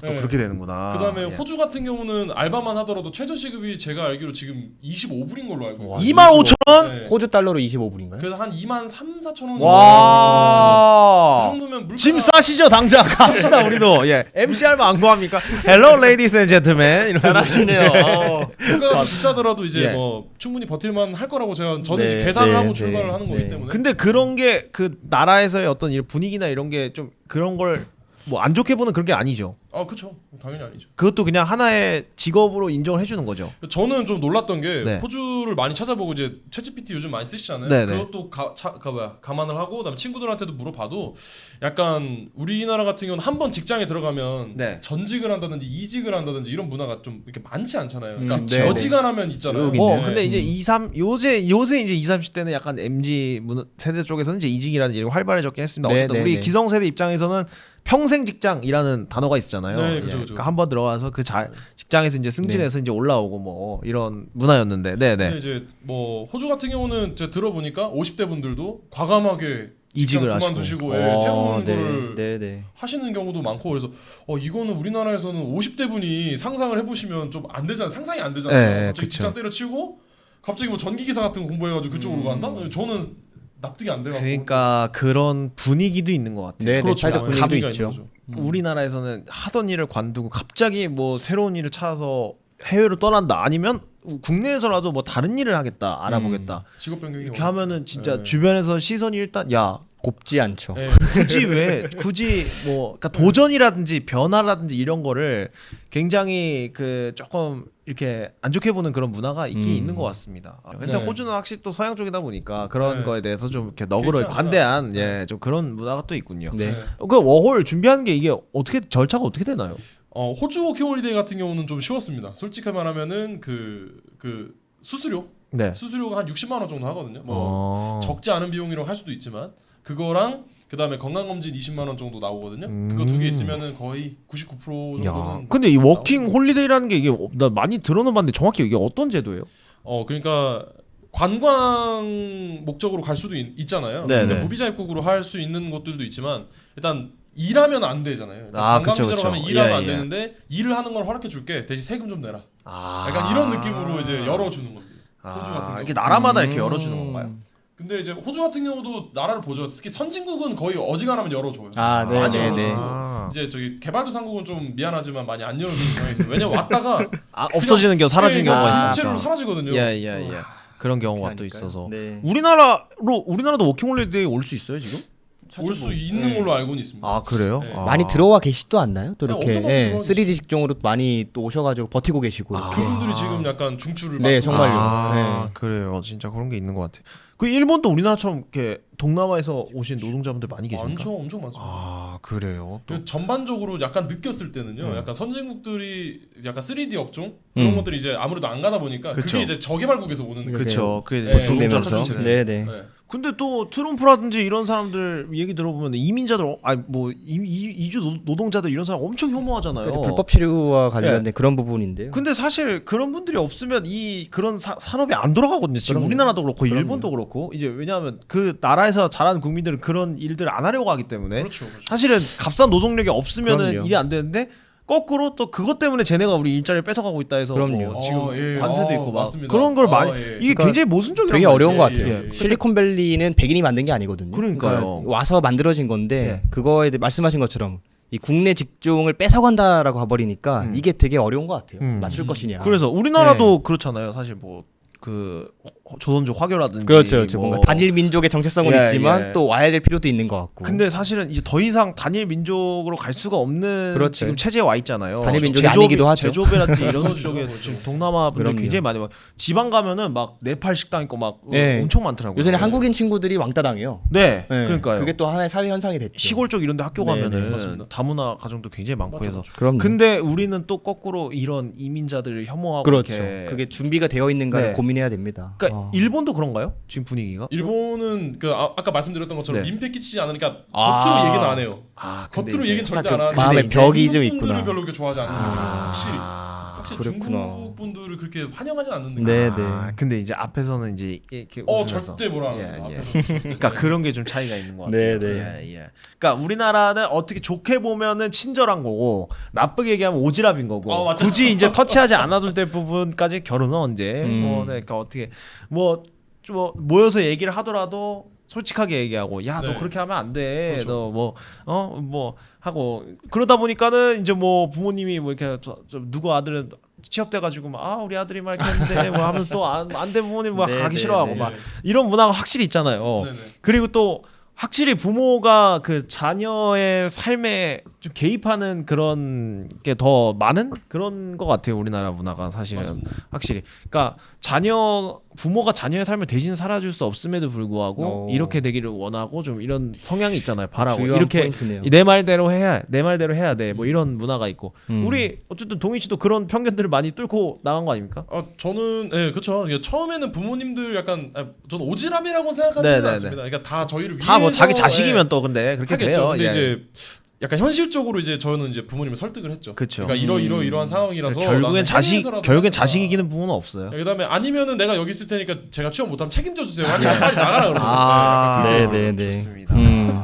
또 그렇게 되는구나. 그다음에 호주 같은 경우는 알바만 하더라도 최저 시급이 제가 알기로 지금 25불인 걸로 알고 있어요. 25,000원? 네. 호주 달러로 25불인가요? 그래서 한 2만 3, 4천 원. 와. 그 정도면 물가 짐 싸시죠 당장 갑시다 우리도. 예. MCR만 안 구합니까? Hello ladies and gentlemen. 이런 하시네요. 물가가 비싸더라도 이제 예. 뭐 충분히 버틸만 할 거라고 저는 네, 이제 계산을 네, 하고 네, 출발을 하는 거기 때문에. 근데 그런 게 그 나라에서의 어떤 이런 분위기나 이런 게 좀 그런 걸 뭐 안 좋게 보는 그런 게 아니죠. 그렇죠. 당연히 아니죠. 그것도 그냥 하나의 직업으로 인정을 해주는 거죠. 저는 좀 놀랐던 게 네. 호주를 많이 찾아보고 이제 챗GPT 요즘 많이 쓰시잖아요. 네, 네. 그것도 감안을 하고 그다음에 친구들한테도 물어봐도 약간 우리나라 같은 경우는 한 번 직장에 들어가면 네. 전직을 한다든지 이직을 한다든지 이런 문화가 좀 이렇게 많지 않잖아요. 그러니까 네, 어지간하면 있잖아요. 네. 근데 이제 요새 이제 20, 30대는 약간 MZ 세대 쪽에서는 이제 이직이라는 일이 활발해졌긴 했습니다. 네, 어쨌든 네, 우리 네. 기성세대 입장에서는 평생 직장이라는 단어가 있잖아요. 네, 그죠, 그죠. 그러니까 한번 들어가서 그 직장에서 이제 승진해서 이제 올라오고 뭐 이런 문화였는데, 근데 네네. 이제 뭐 호주 같은 경우는 제가 들어보니까 50대 분들도 과감하게 이직을 직장 하시고. 그만두시고 새로운 거를 네. 하시는 경우도 많고 그래서 이거는 우리나라에서는 50대 분이 상상을 해보시면 좀 안 되잖아요. 상상이 안 되잖아요. 네, 갑자기 그쵸. 직장 때려치우고 갑자기 뭐 전기기사 같은 거 공부해가지고 그쪽으로 간다? 저는 납득이 안 돼가지고. 그러니까 그런 분위기도 있는 것 같아요. 네, 그렇죠. 사회적 분위기도 가비가 있죠. 있는 거죠. 우리나라에서는 하던 일을 관두고 갑자기 뭐 새로운 일을 찾아서 해외로 떠난다 아니면 국내에서라도 뭐 다른 일을 하겠다 알아보겠다 직업 변경이 이렇게 하면은 진짜 네. 주변에서 시선이 일단 야 곱지 않죠. 네. 굳이 뭐 그러니까 도전이라든지 변화라든지 이런 거를 굉장히 그 조금 이렇게 안 좋게 보는 그런 문화가 있긴 있는 것 같습니다. 근데 네. 호주는 확실히 또 서양 쪽이다 보니까 그런 네. 거에 대해서 좀 이렇게 너그러 괜찮아요. 관대한 좀 그런 문화가 또 있군요. 네. 그 워홀 준비하는 게 이게 어떻게 절차가 어떻게 되나요? 호주 워킹홀리데이 같은 경우는 좀 쉬웠습니다. 솔직히 말하면은 그 수수료 네. 수수료가 한 60만 원 정도 하거든요. 뭐 적지 않은 비용이라고 할 수도 있지만 그거랑 그다음에 건강검진 20만 원 정도 나오거든요. 그거 두 개 있으면은 거의 99% 야, 정도는. 근데 이 워킹 홀리데이라는 게 이게 나 많이 들어는 봤는데 정확히 이게 어떤 제도예요? 그러니까 관광 목적으로 갈 수도 있잖아요. 네, 근데 네. 무비자 입국으로 할 수 있는 것들도 있지만 일단 일하면 안 되잖아요. 일단 아, 관광 그쵸, 비자로 그쵸. 하면 일하면 예, 안 예. 되는데 일을 하는 걸 허락해 줄게. 대신 세금 좀 내라. 아, 약간 이런 느낌으로 이제 열어주는 겁니다. 호주 같은 경우. 이렇게 나라마다 이렇게 열어주는 건가요? 근데 이제 호주 같은 경우도 나라를 보죠. 특히 선진국은 거의 어지간하면 열어줘요. 아, 네, 많이 네, 열어주고 네. 이제 저기 개발도상국은 좀 미안하지만 많이 안 열어주는 경향이 있어요. 왜냐면 왔다가 없어지는 경우 사라지는 경우가 있으니까. 실제로 사라지거든요. 예. 그런 경우가 또 있어서. 네. 우리나라도 워킹 홀리데이 올 수 있어요 지금? 올 수 있는 걸로 알고는 있습니다. 아 그래요? 네. 아. 많이 들어와 계시도 않나요? 또 네, 이렇게 엄청 많이 들어와 3D 직종으로 많이 또 오셔가지고 버티고 계시고 이렇게. 그분들이 지금 약간 중추를 네, 맡고 정말요. 아, 네. 그래요. 진짜 그런 게 있는 것 같아요. 그 일본도 우리나라처럼 이렇게 동남아에서 오신 노동자분들 많이 계십니까? 엄청 많습니다. 아 그래요. 또. 그 전반적으로 약간 느꼈을 때는요. 약간 선진국들이 약간 3D 업종 그런 것들이 이제 아무래도 안 가다 보니까 그쵸. 그게 이제 저개발국에서 오는 느낌. 그렇죠. 그게 네, 노동자 중되면서. 자체는. 네, 네. 네. 근데 또 트럼프라든지 이런 사람들 얘기 들어보면 이민자들 뭐 이주 노동자들 이런 사람 엄청 혐오하잖아요. 그러니까 불법 치료와 관련된 그런 부분인데요. 근데 사실 그런 분들이 없으면 이 그런 산업이 안 돌아가거든요. 지금 그럼요. 우리나라도 그렇고 그럼요. 일본도 그렇고 이제 왜냐하면 그 나라에서 자라는 국민들은 그런 일들을 안 하려고 하기 때문에 그렇죠. 사실은 값싼 노동력이 없으면은 그럼요. 일이 안 되는데 거꾸로 또 그것 때문에 쟤네가 우리 일자리를 뺏어가고 있다 해서 그럼요. 뭐 지금 예. 관세도 있고 막 맞습니다. 그런 걸 많이 예. 이게 그러니까 굉장히 모순적이라고 되게 어려운 것 예, 같아요. 예. 실리콘밸리는 백인이 만든 게 아니거든요. 그러니까요. 그러니까 와서 만들어진 건데 네. 그거에 대해 말씀하신 것처럼 이 국내 직종을 뺏어간다라고 가버리니까 이게 되게 어려운 것 같아요. 맞출 것이냐. 그래서 우리나라도 그렇잖아요. 사실 뭐 그 조선족 화교라든지 그렇죠. 뭐 뭔가 단일 민족의 정체성은 예, 있지만 예. 또 와야 될 필요도 있는 것 같고. 근데 사실은 이제 더 이상 단일 민족으로 갈 수가 없는 그렇죠. 지금 체제에 와 있잖아요. 단일 민족이 아니기도 하죠. 제조업이라든지 이런 그렇죠, 쪽에 그렇죠. 지금 동남아 분들 그럼요. 굉장히 많이 와. 지방 가면은 막 네팔 식당 있고 막 예. 엄청 많더라고요. 요새는 한국인 친구들이 왕따 당해요. 네, 예. 그러니까요. 그게 또 하나의 사회 현상이 됐죠. 시골 쪽 이런 데 학교 네, 네, 가면은 맞습니다. 다문화 가정도 굉장히 많고 맞죠, 해서 맞죠. 그럼 근데 우리는 또 거꾸로 이런 이민자들을 혐오하고 그렇죠. 이렇게 그게 준비가 되어 있는가를 네. 고민해야 됩니다. 그러니까 일본도 그런가요? 지금 분위기가? 일본은 그 아까 말씀드렸던 것처럼 네. 민폐 끼치지 않으니까 아. 겉으로 얘기는 안 해요. 아, 겉으로 얘기는 절대 안 하는데 마음에 이제 벽이 좀 중국 분들을 있구나. 별로 그렇게 좋아하지 않는 느낌. 확실히 그렇구나. 중국 분들을 그렇게 환영하지 않는 느낌. 네, 아, 근데 이제 앞에서는 이제 이렇게 웃으면서 절대 뭐라 안 예, 합니다. 예. 앞에서 절대 그러니까 그런 게 좀 차이가 있는 것 네, 같아요. 네. 예, 예. 그러니까 우리나라는 어떻게 좋게 보면은 친절한 거고 나쁘게 얘기하면 오지랖인 거고 맞죠. 굳이 이제 터치하지 않아도 될 부분까지 결혼은 언제? 뭐 그러니까 어떻게 뭐 모여서 얘기를 하더라도 솔직하게 얘기하고 야 너 네. 그렇게 하면 안 돼. 그렇죠. 너 뭐 하고 그러다 보니까는 이제 뭐 부모님이 뭐 이렇게 좀 누구 아들은 취업돼가지고 막 우리 아들이 막 이렇게 했는데 뭐 하면 또 안 돼 부모님 막 네, 가기 네, 싫어하고 네. 막 이런 문화가 확실히 있잖아요. 네네. 그리고 또 확실히 부모가 그 자녀의 삶에 좀 개입하는 그런 게 더 많은 그런 것 같아요. 우리나라 문화가 사실은 맞습니다. 확실히. 그러니까 부모가 자녀의 삶을 대신 살아줄 수 없음에도 불구하고 이렇게 되기를 원하고 좀 이런 성향이 있잖아요. 바라고 중요한 이렇게 포인트네요. 내 말대로 해야 돼. 뭐 이런 문화가 있고 음. 우리 어쨌든 동희 씨도 그런 편견들을 많이 뚫고 나간 거 아닙니까? 저는 그렇죠. 처음에는 부모님들 약간 저는 오지랖이라고 생각하지는 네네네. 않습니다. 그러니까 다 저희를 다 뭐 위해서, 자기 자식이면 또 근데 그렇게 하겠죠. 돼요. 근데 예. 이제 약간 현실적으로 이제 저는 이제 부모님을 설득을 했죠. 그쵸. 그러니까 이러한 상황이라서 결국엔 나는 해외에서라도 결국엔 하겠다. 자식 이기는 부모는 없어요. 그다음에 아니면은 내가 여기 있을 테니까 제가 취업 못하면 책임져 주세요. 하니까 빨리 나가라 그러거든요. 아, 네, 네, 네. 좋습니다. 음.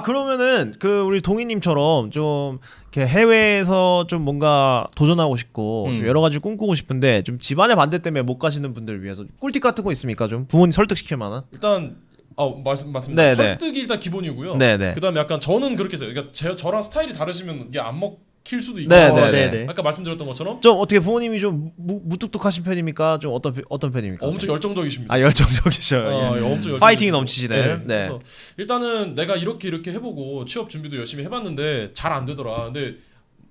그러면은 그 우리 동희님처럼 좀 이렇게 해외에서 좀 뭔가 도전하고 싶고 좀 여러 가지 꿈꾸고 싶은데 좀 집안의 반대 때문에 못 가시는 분들을 위해서 꿀팁 같은 거 있습니까? 좀 부모님 설득시킬 만한? 일단 맞습니다. 네네. 설득이 일단 기본이고요. 네네. 그다음에 약간 저는 그렇게 했어요. 그러니까 저랑 스타일이 다르시면 이게 안 먹힐 수도 있고. 네네. 네네. 아까 말씀드렸던 것처럼 좀 어떻게 부모님이 좀 무뚝뚝하신 편입니까? 좀 어떤 편입니까? 엄청 열정적이십니다. 아 열정적이셔요. 예. 엄청 열정적이십니다. 파이팅이 넘치시네. 네. 네. 그래서 일단은 내가 이렇게 해보고 취업 준비도 열심히 해봤는데 잘 안 되더라. 근데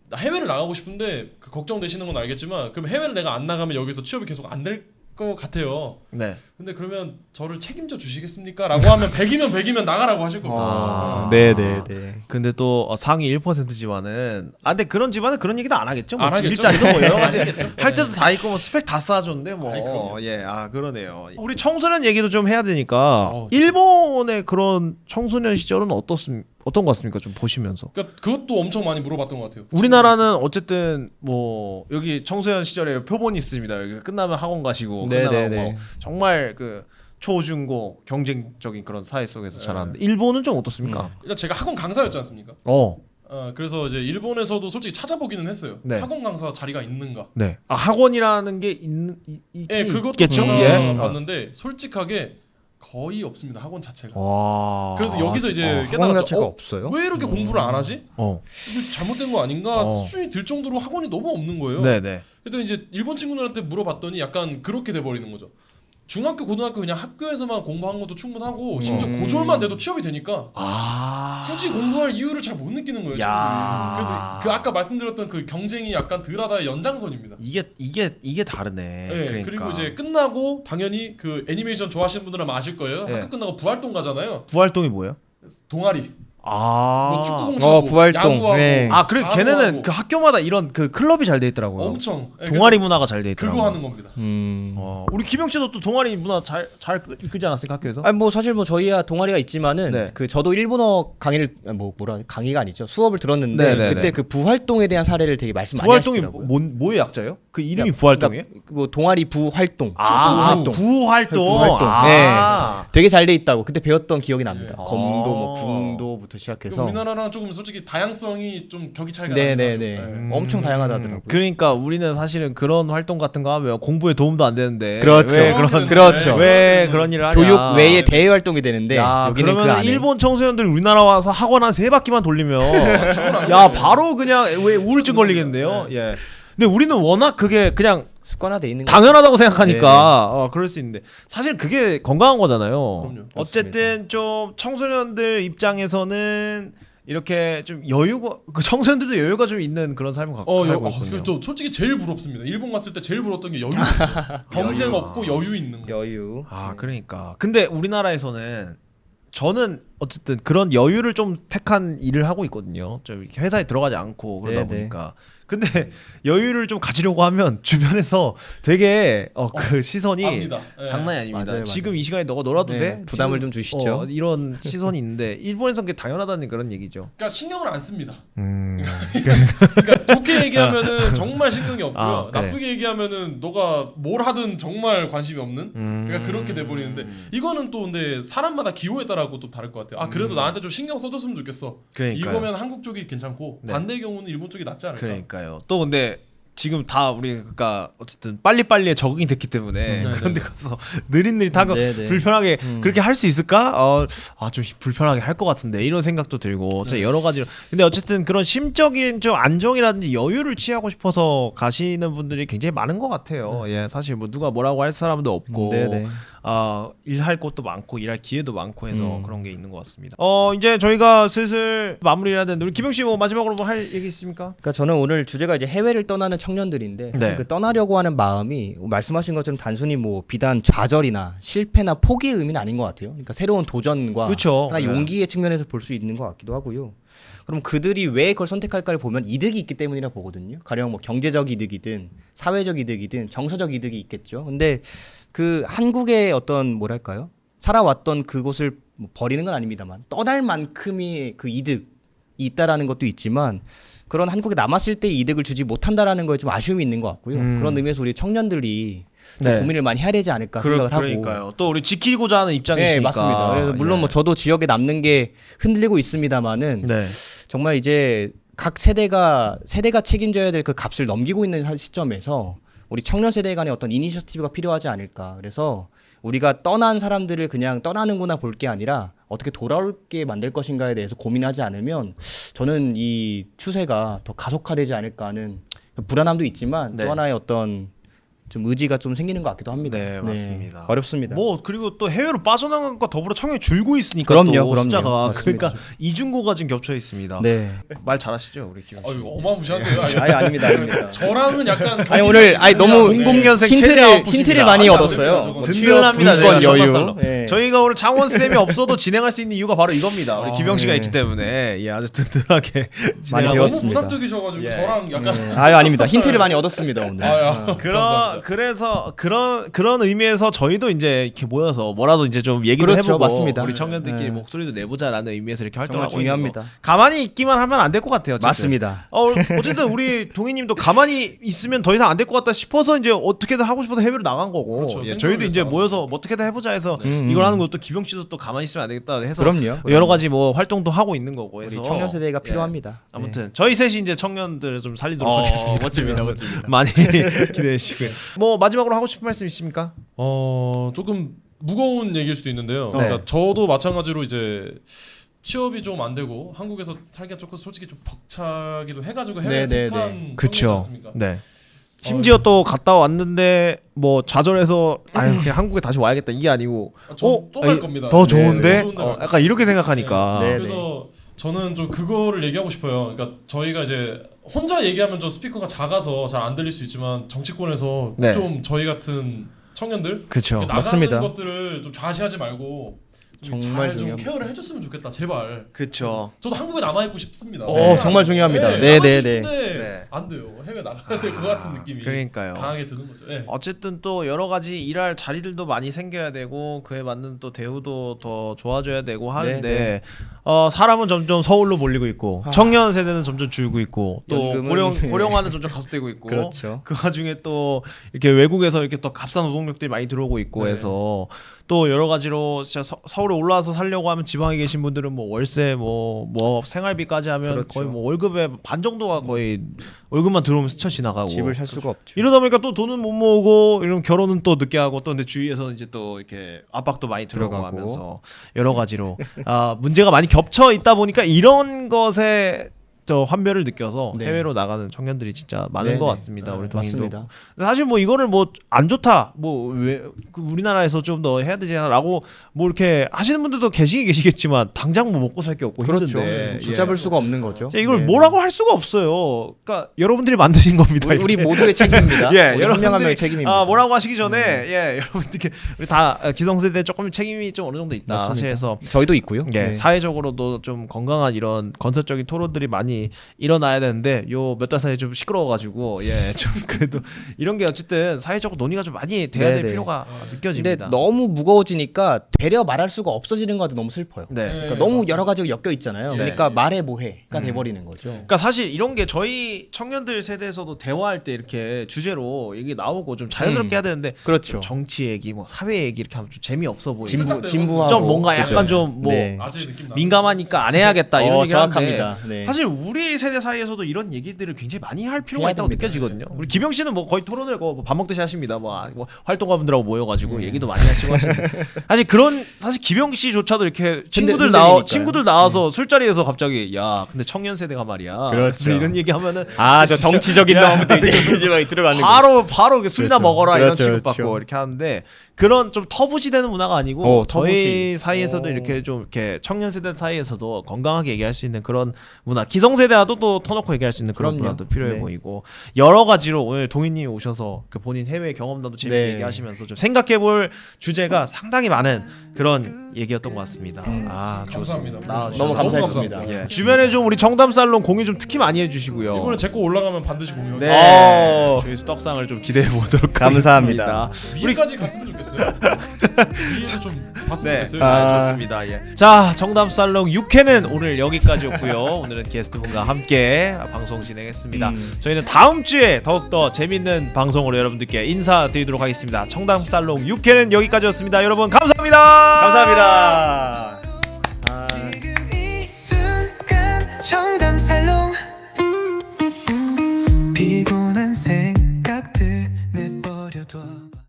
나 해외를 나가고 싶은데 그 걱정되시는 건 알겠지만 그럼 해외를 내가 안 나가면 여기서 취업이 계속 안 될 것 같아요. 네. 근데 그러면 저를 책임져 주시겠습니까? 라고 하면 100이면 나가라고 하실 겁니다. 네, 네, 네. 근데 또 상위 1% 집안은 근데 그런 집안은 그런 얘기도 안 하겠죠. 뭐 안 하겠죠. 일자리도 뭐 여러 가지 하겠죠. 할 때도 다 있고 뭐 스펙 다 쌓아줬는데 뭐 아이, 그럼요. 그러네요. 우리 청소년 얘기도 좀 해야 되니까 진짜. 일본의 그런 청소년 시절은 어떤 것 같습니까? 좀 보시면서. 그러니까 그것도 엄청 많이 물어봤던 것 같아요. 우리나라는 어쨌든 뭐 여기 청소년 시절에 표본이 있습니다. 여기 끝나면 학원 가시고 네, 끝나면 네, 뭐 네. 정말 그 초중고 경쟁적인 그런 사회 속에서 자라는데 일본은 좀 어떻습니까? 일단 제가 학원 강사였지 않습니까? 그래서 이제 일본에서도 솔직히 찾아보기는 했어요. 네. 학원 강사 자리가 있는가? 네. 학원이라는 게 예, 그것도 있겠죠. 찾아봤는데 솔직하게 거의 없습니다. 학원 자체가. 와. 그래서 여기서 이제 학원 깨달았죠. 자체가 없어요? 왜 이렇게 공부를 안 하지? 이거 잘못된 거 아닌가? 어. 수준이 들 정도로 학원이 너무 없는 거예요. 네네. 그래서 이제 일본 친구들한테 물어봤더니 약간 그렇게 돼 버리는 거죠. 중학교, 고등학교 그냥 학교에서만 공부한 것도 충분하고 심지어 고졸만 돼도 취업이 되니까 굳이 공부할 이유를 잘 못 느끼는 거예요. 야. 친구들이. 그래서 그 아까 말씀드렸던 그 경쟁이 약간 덜하다의 연장선입니다. 이게 다르네. 네, 그러니까. 그리고 이제 끝나고 당연히 그 애니메이션 좋아하시는 분들은 아실 거예요. 네. 학교 끝나고 부활동 가잖아요. 부활동이 뭐예요? 동아리. 뭐 축구공 차고 부활동. 야구하고 네. 그리고 바로 걔네는 하고. 그 학교마다 이런 그 클럽이 잘 돼 있더라고요. 엄청 동아리 문화가 잘 돼 있더라고요. 그거 하는 겁니다. 우리 김영 씨도 또 동아리 문화 잘 이끌지 않았습니까 학교에서? 아니 뭐 사실 뭐 저희야 동아리가 있지만은 네. 그 저도 일본어 강의를 강의가 아니죠. 수업을 들었는데 네네네. 그때 그 부활동에 대한 사례를 되게 말씀 많이 부활동이 하시더라고요. 뭐의 약자예요? 그 이름이 부활동이에요? 뭐 동아리 부활동. 부활동. 부활동. 되게 잘 돼 있다고 그때 배웠던 기억이 납니다. 네. 검도 뭐 궁도부터 그 시작해서 우리나라랑 조금 솔직히 다양성이 좀 격이 차이가 네네네 나긴 하죠. 엄청 다양하다더라고요. 그러니까 우리는 사실은 그런 활동 같은 거 하면 공부에 도움도 안 되는데 그렇죠. 왜 그렇죠. 왜 그런 일을 하냐? 교육 외에 대외 활동이 되는데 여기는 그 그러면 안에 일본 청소년들이 우리나라 와서 학원 한 3바퀴만 돌리면 야 바로 그냥 왜 우울증 걸리겠는데요? 예. 근데 우리는 워낙 그게 그냥 습관화돼 있는 당연하다고 생각하니까 그럴 수 있는데 사실 그게 건강한 거잖아요. 그럼요. 어쨌든 좀 청소년들 입장에서는 이렇게 좀 여유가 그 청소년들도 여유가 좀 있는 그런 삶을 갖고 살고 있군요. 저 솔직히 제일 부럽습니다. 일본 갔을 때 제일 부러웠던 게 여유. 경쟁 없고 여유 있는 거. 여유. 그러니까. 근데 우리나라에서는 저는 어쨌든 그런 여유를 좀 택한 일을 하고 있거든요. 좀 이렇게 회사에 들어가지 않고 그러다 네네. 보니까. 근데 여유를 좀 가지려고 하면 주변에서 되게 그 시선이 압니다. 예. 장난이 아닙니다. 맞아요, 지금 맞아요. 이 시간에 너가 놀아도 네, 돼? 부담을 지금, 좀 주시죠. 이런 시선이 있는데 일본에서는 그게 당연하다는 그런 얘기죠. 그러니까 신경을 안 씁니다. 그러니까 좋게 얘기하면은 정말 신경이 없고요. 그래. 나쁘게 얘기하면은 너가 뭘 하든 정말 관심이 없는. 그러니까 그렇게 돼 버리는데 이거는 또 근데 사람마다 기호에 따라고 또 다를 것 같아요. 그래도 나한테 좀 신경 써줬으면 좋겠어. 그러니까요. 이거면 한국 쪽이 괜찮고 네. 반대의 경우는 일본 쪽이 낫지 않을까. 그러니까요. 또 근데 지금 다 우리가 어쨌든 빨리빨리에 적응이 됐기 때문에 그런 데 가서 느릿느릿하고 네네. 불편하게 그렇게 할 수 있을까? 좀 불편하게 할 것 같은데 이런 생각도 들고 여러 가지로. 근데 어쨌든 그런 심적인 좀 안정이라든지 여유를 취하고 싶어서 가시는 분들이 굉장히 많은 것 같아요. 예, 사실 뭐 누가 뭐라고 할 사람도 없고 네네. 일할 곳도 많고 일할 기회도 많고 해서 그런 게 있는 것 같습니다. 이제 저희가 슬슬 마무리를 해야 되는데 우리 기병 씨 뭐 마지막으로 뭐 할 얘기 있습니까? 그러니까 저는 오늘 주제가 이제 해외를 떠나는 청년들인데 사실 네. 그 떠나려고 하는 마음이 말씀하신 것처럼 단순히 뭐 비단 좌절이나 실패나 포기의 의미는 아닌 것 같아요. 그러니까 새로운 도전과 그쵸. 하나 네. 용기의 측면에서 볼 수 있는 것 같기도 하고요. 그럼 그들이 왜 그걸 선택할까를 보면 이득이 있기 때문이라 보거든요. 가령 뭐 경제적 이득이든 사회적 이득이든 정서적 이득이 있겠죠. 근데 그 한국의 어떤 뭐랄까요? 살아왔던 그곳을 뭐 버리는 건 아닙니다만 떠날 만큼의 그 이득이 있다라는 것도 있지만 그런 한국에 남았을 때 이득을 주지 못한다라는 거에 좀 아쉬움이 있는 것 같고요. 그런 의미에서 우리 청년들이 좀 네. 고민을 많이 해야 되지 않을까 생각을 하고. 그러니까요. 또 우리 지키고자 하는 입장이시니까. 네, 맞습니다. 그래서 물론 뭐 저도 지역에 남는 게 흔들리고 있습니다만은 네. 정말 이제 각 세대가 책임져야 될 그 값을 넘기고 있는 시점에서 우리 청년 세대 간의 어떤 이니셔티브가 필요하지 않을까. 그래서 우리가 떠난 사람들을 그냥 떠나는구나 볼 게 아니라 어떻게 돌아올게 만들 것인가에 대해서 고민하지 않으면 저는 이 추세가 더 가속화되지 않을까 하는 불안함도 있지만 네. 또 하나의 어떤 좀 의지가 좀 생기는 것 같기도 합니다. 네, 맞습니다. 어렵습니다. 뭐 그리고 또 해외로 빠져나간 것과 더불어 청년이 줄고 있으니까 그럼요, 또 그럼요. 숫자가 맞습니다. 그러니까 이중고가 지금 겹쳐 있습니다. 네. 말 잘하시죠, 우리 기영 씨. 어마무시한데요. 아니 아닙니다. 저랑은 약간 아니 오늘 너무 00년생 최대 아웃풋입니다. 힌트를 많이 안 얻었어요. 됩니다, 뭐 든든합니다. 취업, 분권, 저희가 여유. 정말로. 네. 저희가 오늘 창원 쌤이 없어도 진행할 수 있는 이유가 바로 이겁니다. 우리 기병 씨가 네. 있기 때문에 아주 든든하게 많이 진행하고 너무 배웠습니다. 문학적이셔가지고 예. 저랑 약간 아닙니다. 힌트를 많이 얻었습니다 오늘. 그래서 그런 의미에서 저희도 이제 이렇게 모여서 뭐라도 이제 좀 얘기를 그렇죠, 해보고 맞습니다. 우리 청년들끼리 네. 목소리도 내보자라는 의미에서 이렇게 활동을 정말 하고 있는 중요합니다. 거. 가만히 있기만 하면 안 될 것 같아요. 어쨌든. 맞습니다. 어쨌든 우리 동희님도 가만히 있으면 더 이상 안 될 것 같다 싶어서 이제 어떻게든 하고 싶어서 해외로 나간 거고 그렇죠, 예, 생존을 저희도 이제 위해서. 모여서 뭐 어떻게든 해보자 해서 이걸 하는 것도 기병 씨도 또 가만히 있으면 안 되겠다 해서 그럼요. 여러 가지 뭐 활동도 하고 있는 거고 해서 우리 청년 세대가 예. 필요합니다. 아무튼 저희 셋이 이제 청년들을 좀 살리도록 하겠습니다. 멋집니다, 여러분. 멋집니다. 많이 기대해 주시고요. 뭐 마지막으로 하고 싶은 말씀 있습니까? 조금 무거운 얘기일 수도 있는데요. 네. 그러니까 저도 마찬가지로 이제 취업이 좀 안 되고 한국에서 살기가 조금 솔직히 좀 벅차기도 해가지고 해외 네, 택한 네, 네. 그쵸. 청년이지 않습니까? 네. 심지어 또 갔다 왔는데 뭐 좌절해서 그냥 한국에 다시 와야겠다 이게 아니고 또 갈 아니, 겁니다. 더 네, 좋은데 더 좋은 데 갈 약간 이렇게 생각하니까 네. 그래서 저는 좀 그거를 얘기하고 싶어요. 그러니까 저희가 이제 혼자 얘기하면 저 스피커가 작아서 잘 안 들릴 수 있지만 정치권에서 네. 좀 저희 같은 청년들 그쵸. 나가는 맞습니다. 것들을 좀 좌시하지 말고 정말 잘 좀 중요합니다. 케어를 해줬으면 좋겠다. 제발. 그쵸. 저도 한국에 남아 있고 싶습니다. 정말 중요합니다. 네, 네, 남아 네, 있고 네. 싶은데 네. 안 돼요. 해외 나가야 될 것 같은 느낌이 그러니까요. 강하게 드는 거죠. 네. 어쨌든 또 여러 가지 일할 자리들도 많이 생겨야 되고 그에 맞는 또 대우도 더 좋아져야 되고 하는데 네. 사람은 점점 서울로 몰리고 있고 청년 세대는 점점 줄고 있고 또 연금은 고령화는 점점 가속되고 있고 그렇죠. 그 와중에 또 이렇게 외국에서 이렇게 또 값싼 노동력들이 많이 들어오고 있고 네. 해서 또 여러 가지로 진짜 서울에 올라와서 살려고 하면 지방에 계신 분들은 뭐 월세 뭐 생활비까지 하면 그렇죠. 거의 뭐 월급의 반 정도가 거의 월급만 들어오면 스쳐 지나가고 집을 살 수가 없죠. 이러다 보니까 또 돈은 못 모으고 이러면 결혼은 또 늦게 하고 또 근데 주위에서 이제 또 이렇게 압박도 많이 들어가고 들어가고. 하면서 여러 가지로 문제가 많이 겹쳐 있다 보니까 이런 것에 저 환멸을 느껴서 네. 해외로 나가는 청년들이 진짜 많은 네네. 것 같습니다. 우리 동인도. 맞습니다. 사실 뭐 이거를 뭐 안 좋다, 뭐 왜 우리나라에서 좀 더 해야 되잖아라고 뭐 이렇게 하시는 분들도 계시겠지만 당장 뭐 먹고 살 게 없고 그렇죠. 힘든데 붙잡을 수가 없는 거죠. 이걸 네. 뭐라고 할 수가 없어요. 그러니까 여러분들이 만드신 겁니다. 우리 이게. 모두의 책임입니다. 예, 우리 한 명 한 명의 여러분들이 책임입니다. 뭐라고 하시기 전에 예, 여러분들께 우리 다 기성세대 조금 책임이 좀 어느 정도 있다. 맞습니다. 사실 해서 저희도 있고요. 예, 네. 사회적으로도 좀 건강한 이런 건설적인 토론들이 많이 일어나야 되는데 요 몇 달 사이에 좀 시끄러워가지고 예, 좀 그래도 이런 게 어쨌든 사회적 논의가 좀 많이 돼야 될 네네. 필요가 근데 느껴집니다. 너무 무거워지니까 되려 말할 수가 없어지는 것 같아 너무 슬퍼요. 네. 그러니까 너무 여러 가지가 엮여 있잖아요. 네. 그러니까 말해 뭐해가 돼버리는 거죠. 그러니까 사실 이런 게 저희 청년들 세대에서도 대화할 때 이렇게 주제로 얘기 나오고 좀 자연스럽게 해야 되는데 그렇죠. 좀 정치 얘기, 뭐 사회 얘기 이렇게 하면 좀 재미없어 보이고 진부하고 좀 뭔가 그죠. 약간 좀 뭐 네. 아재 느낌 나. 민감하니까 안 해야겠다 이런 얘기를 하는데 정확합니다. 네. 사실 우리 세대 사이에서도 이런 얘기들을 굉장히 많이 할 필요가 해야 있다고 됩니다. 느껴지거든요. 우리 김영 씨는 뭐 거의 토론을 밥 먹듯이 하십니다. 뭐 활동가분들하고 모여가지고 얘기도 많이 하시고 하시는데 사실 그런 사실 김영 씨조차도 이렇게 흔들리니까요. 친구들 나와서 술자리에서 갑자기 야 근데 청년 세대가 말이야. 그렇죠. 그래서 이런 얘기 하면은 저 정치적인 야. 나오면 이제 막 들어가는 거. 바로 이렇게 술이나 그렇죠. 먹어라 그렇죠, 이런 취급받고 그렇죠. 이렇게 하는데 그런 좀 터부시되는 문화가 아니고 저희 터부시. 사이에서도 이렇게 좀 이렇게 청년 세대 사이에서도 건강하게 얘기할 수 있는 그런 문화, 기성 세대와도 또 터놓고 얘기할 수 있는 그런 그럼요. 문화도 필요해 네. 보이고 여러 가지로 오늘 동희님이 오셔서 그 본인 해외 경험담도 재밌게 네. 얘기하시면서 좀 생각해볼 주제가 상당히 많은 그런 얘기였던 것 같습니다. 감사합니다. 좋습니다. 너무 감사했습니다. 감사합니다. 예. 주변에 좀 우리 정담 살롱 공유 좀 특히 많이 해주시고요. 이번에 제 거 올라가면 반드시 공유. 네, 저희 떡상을 좀 기대해 보도록 감사합니다. 하겠습니다. 위에까지 갔으면 좋겠어요. 위에서 좀 봤으면 네, 좋겠어요. 좋습니다. 예. 자, 정담 살롱 6회는 오늘 여기까지였고요. 오늘은 게스트분과 함께 방송 진행했습니다. 저희는 다음 주에 더욱더 재밌는 방송으로 여러분들께 인사드리도록 하겠습니다. 정담 살롱 6회는 여기까지였습니다. 여러분 감사합니다. 감사합니다.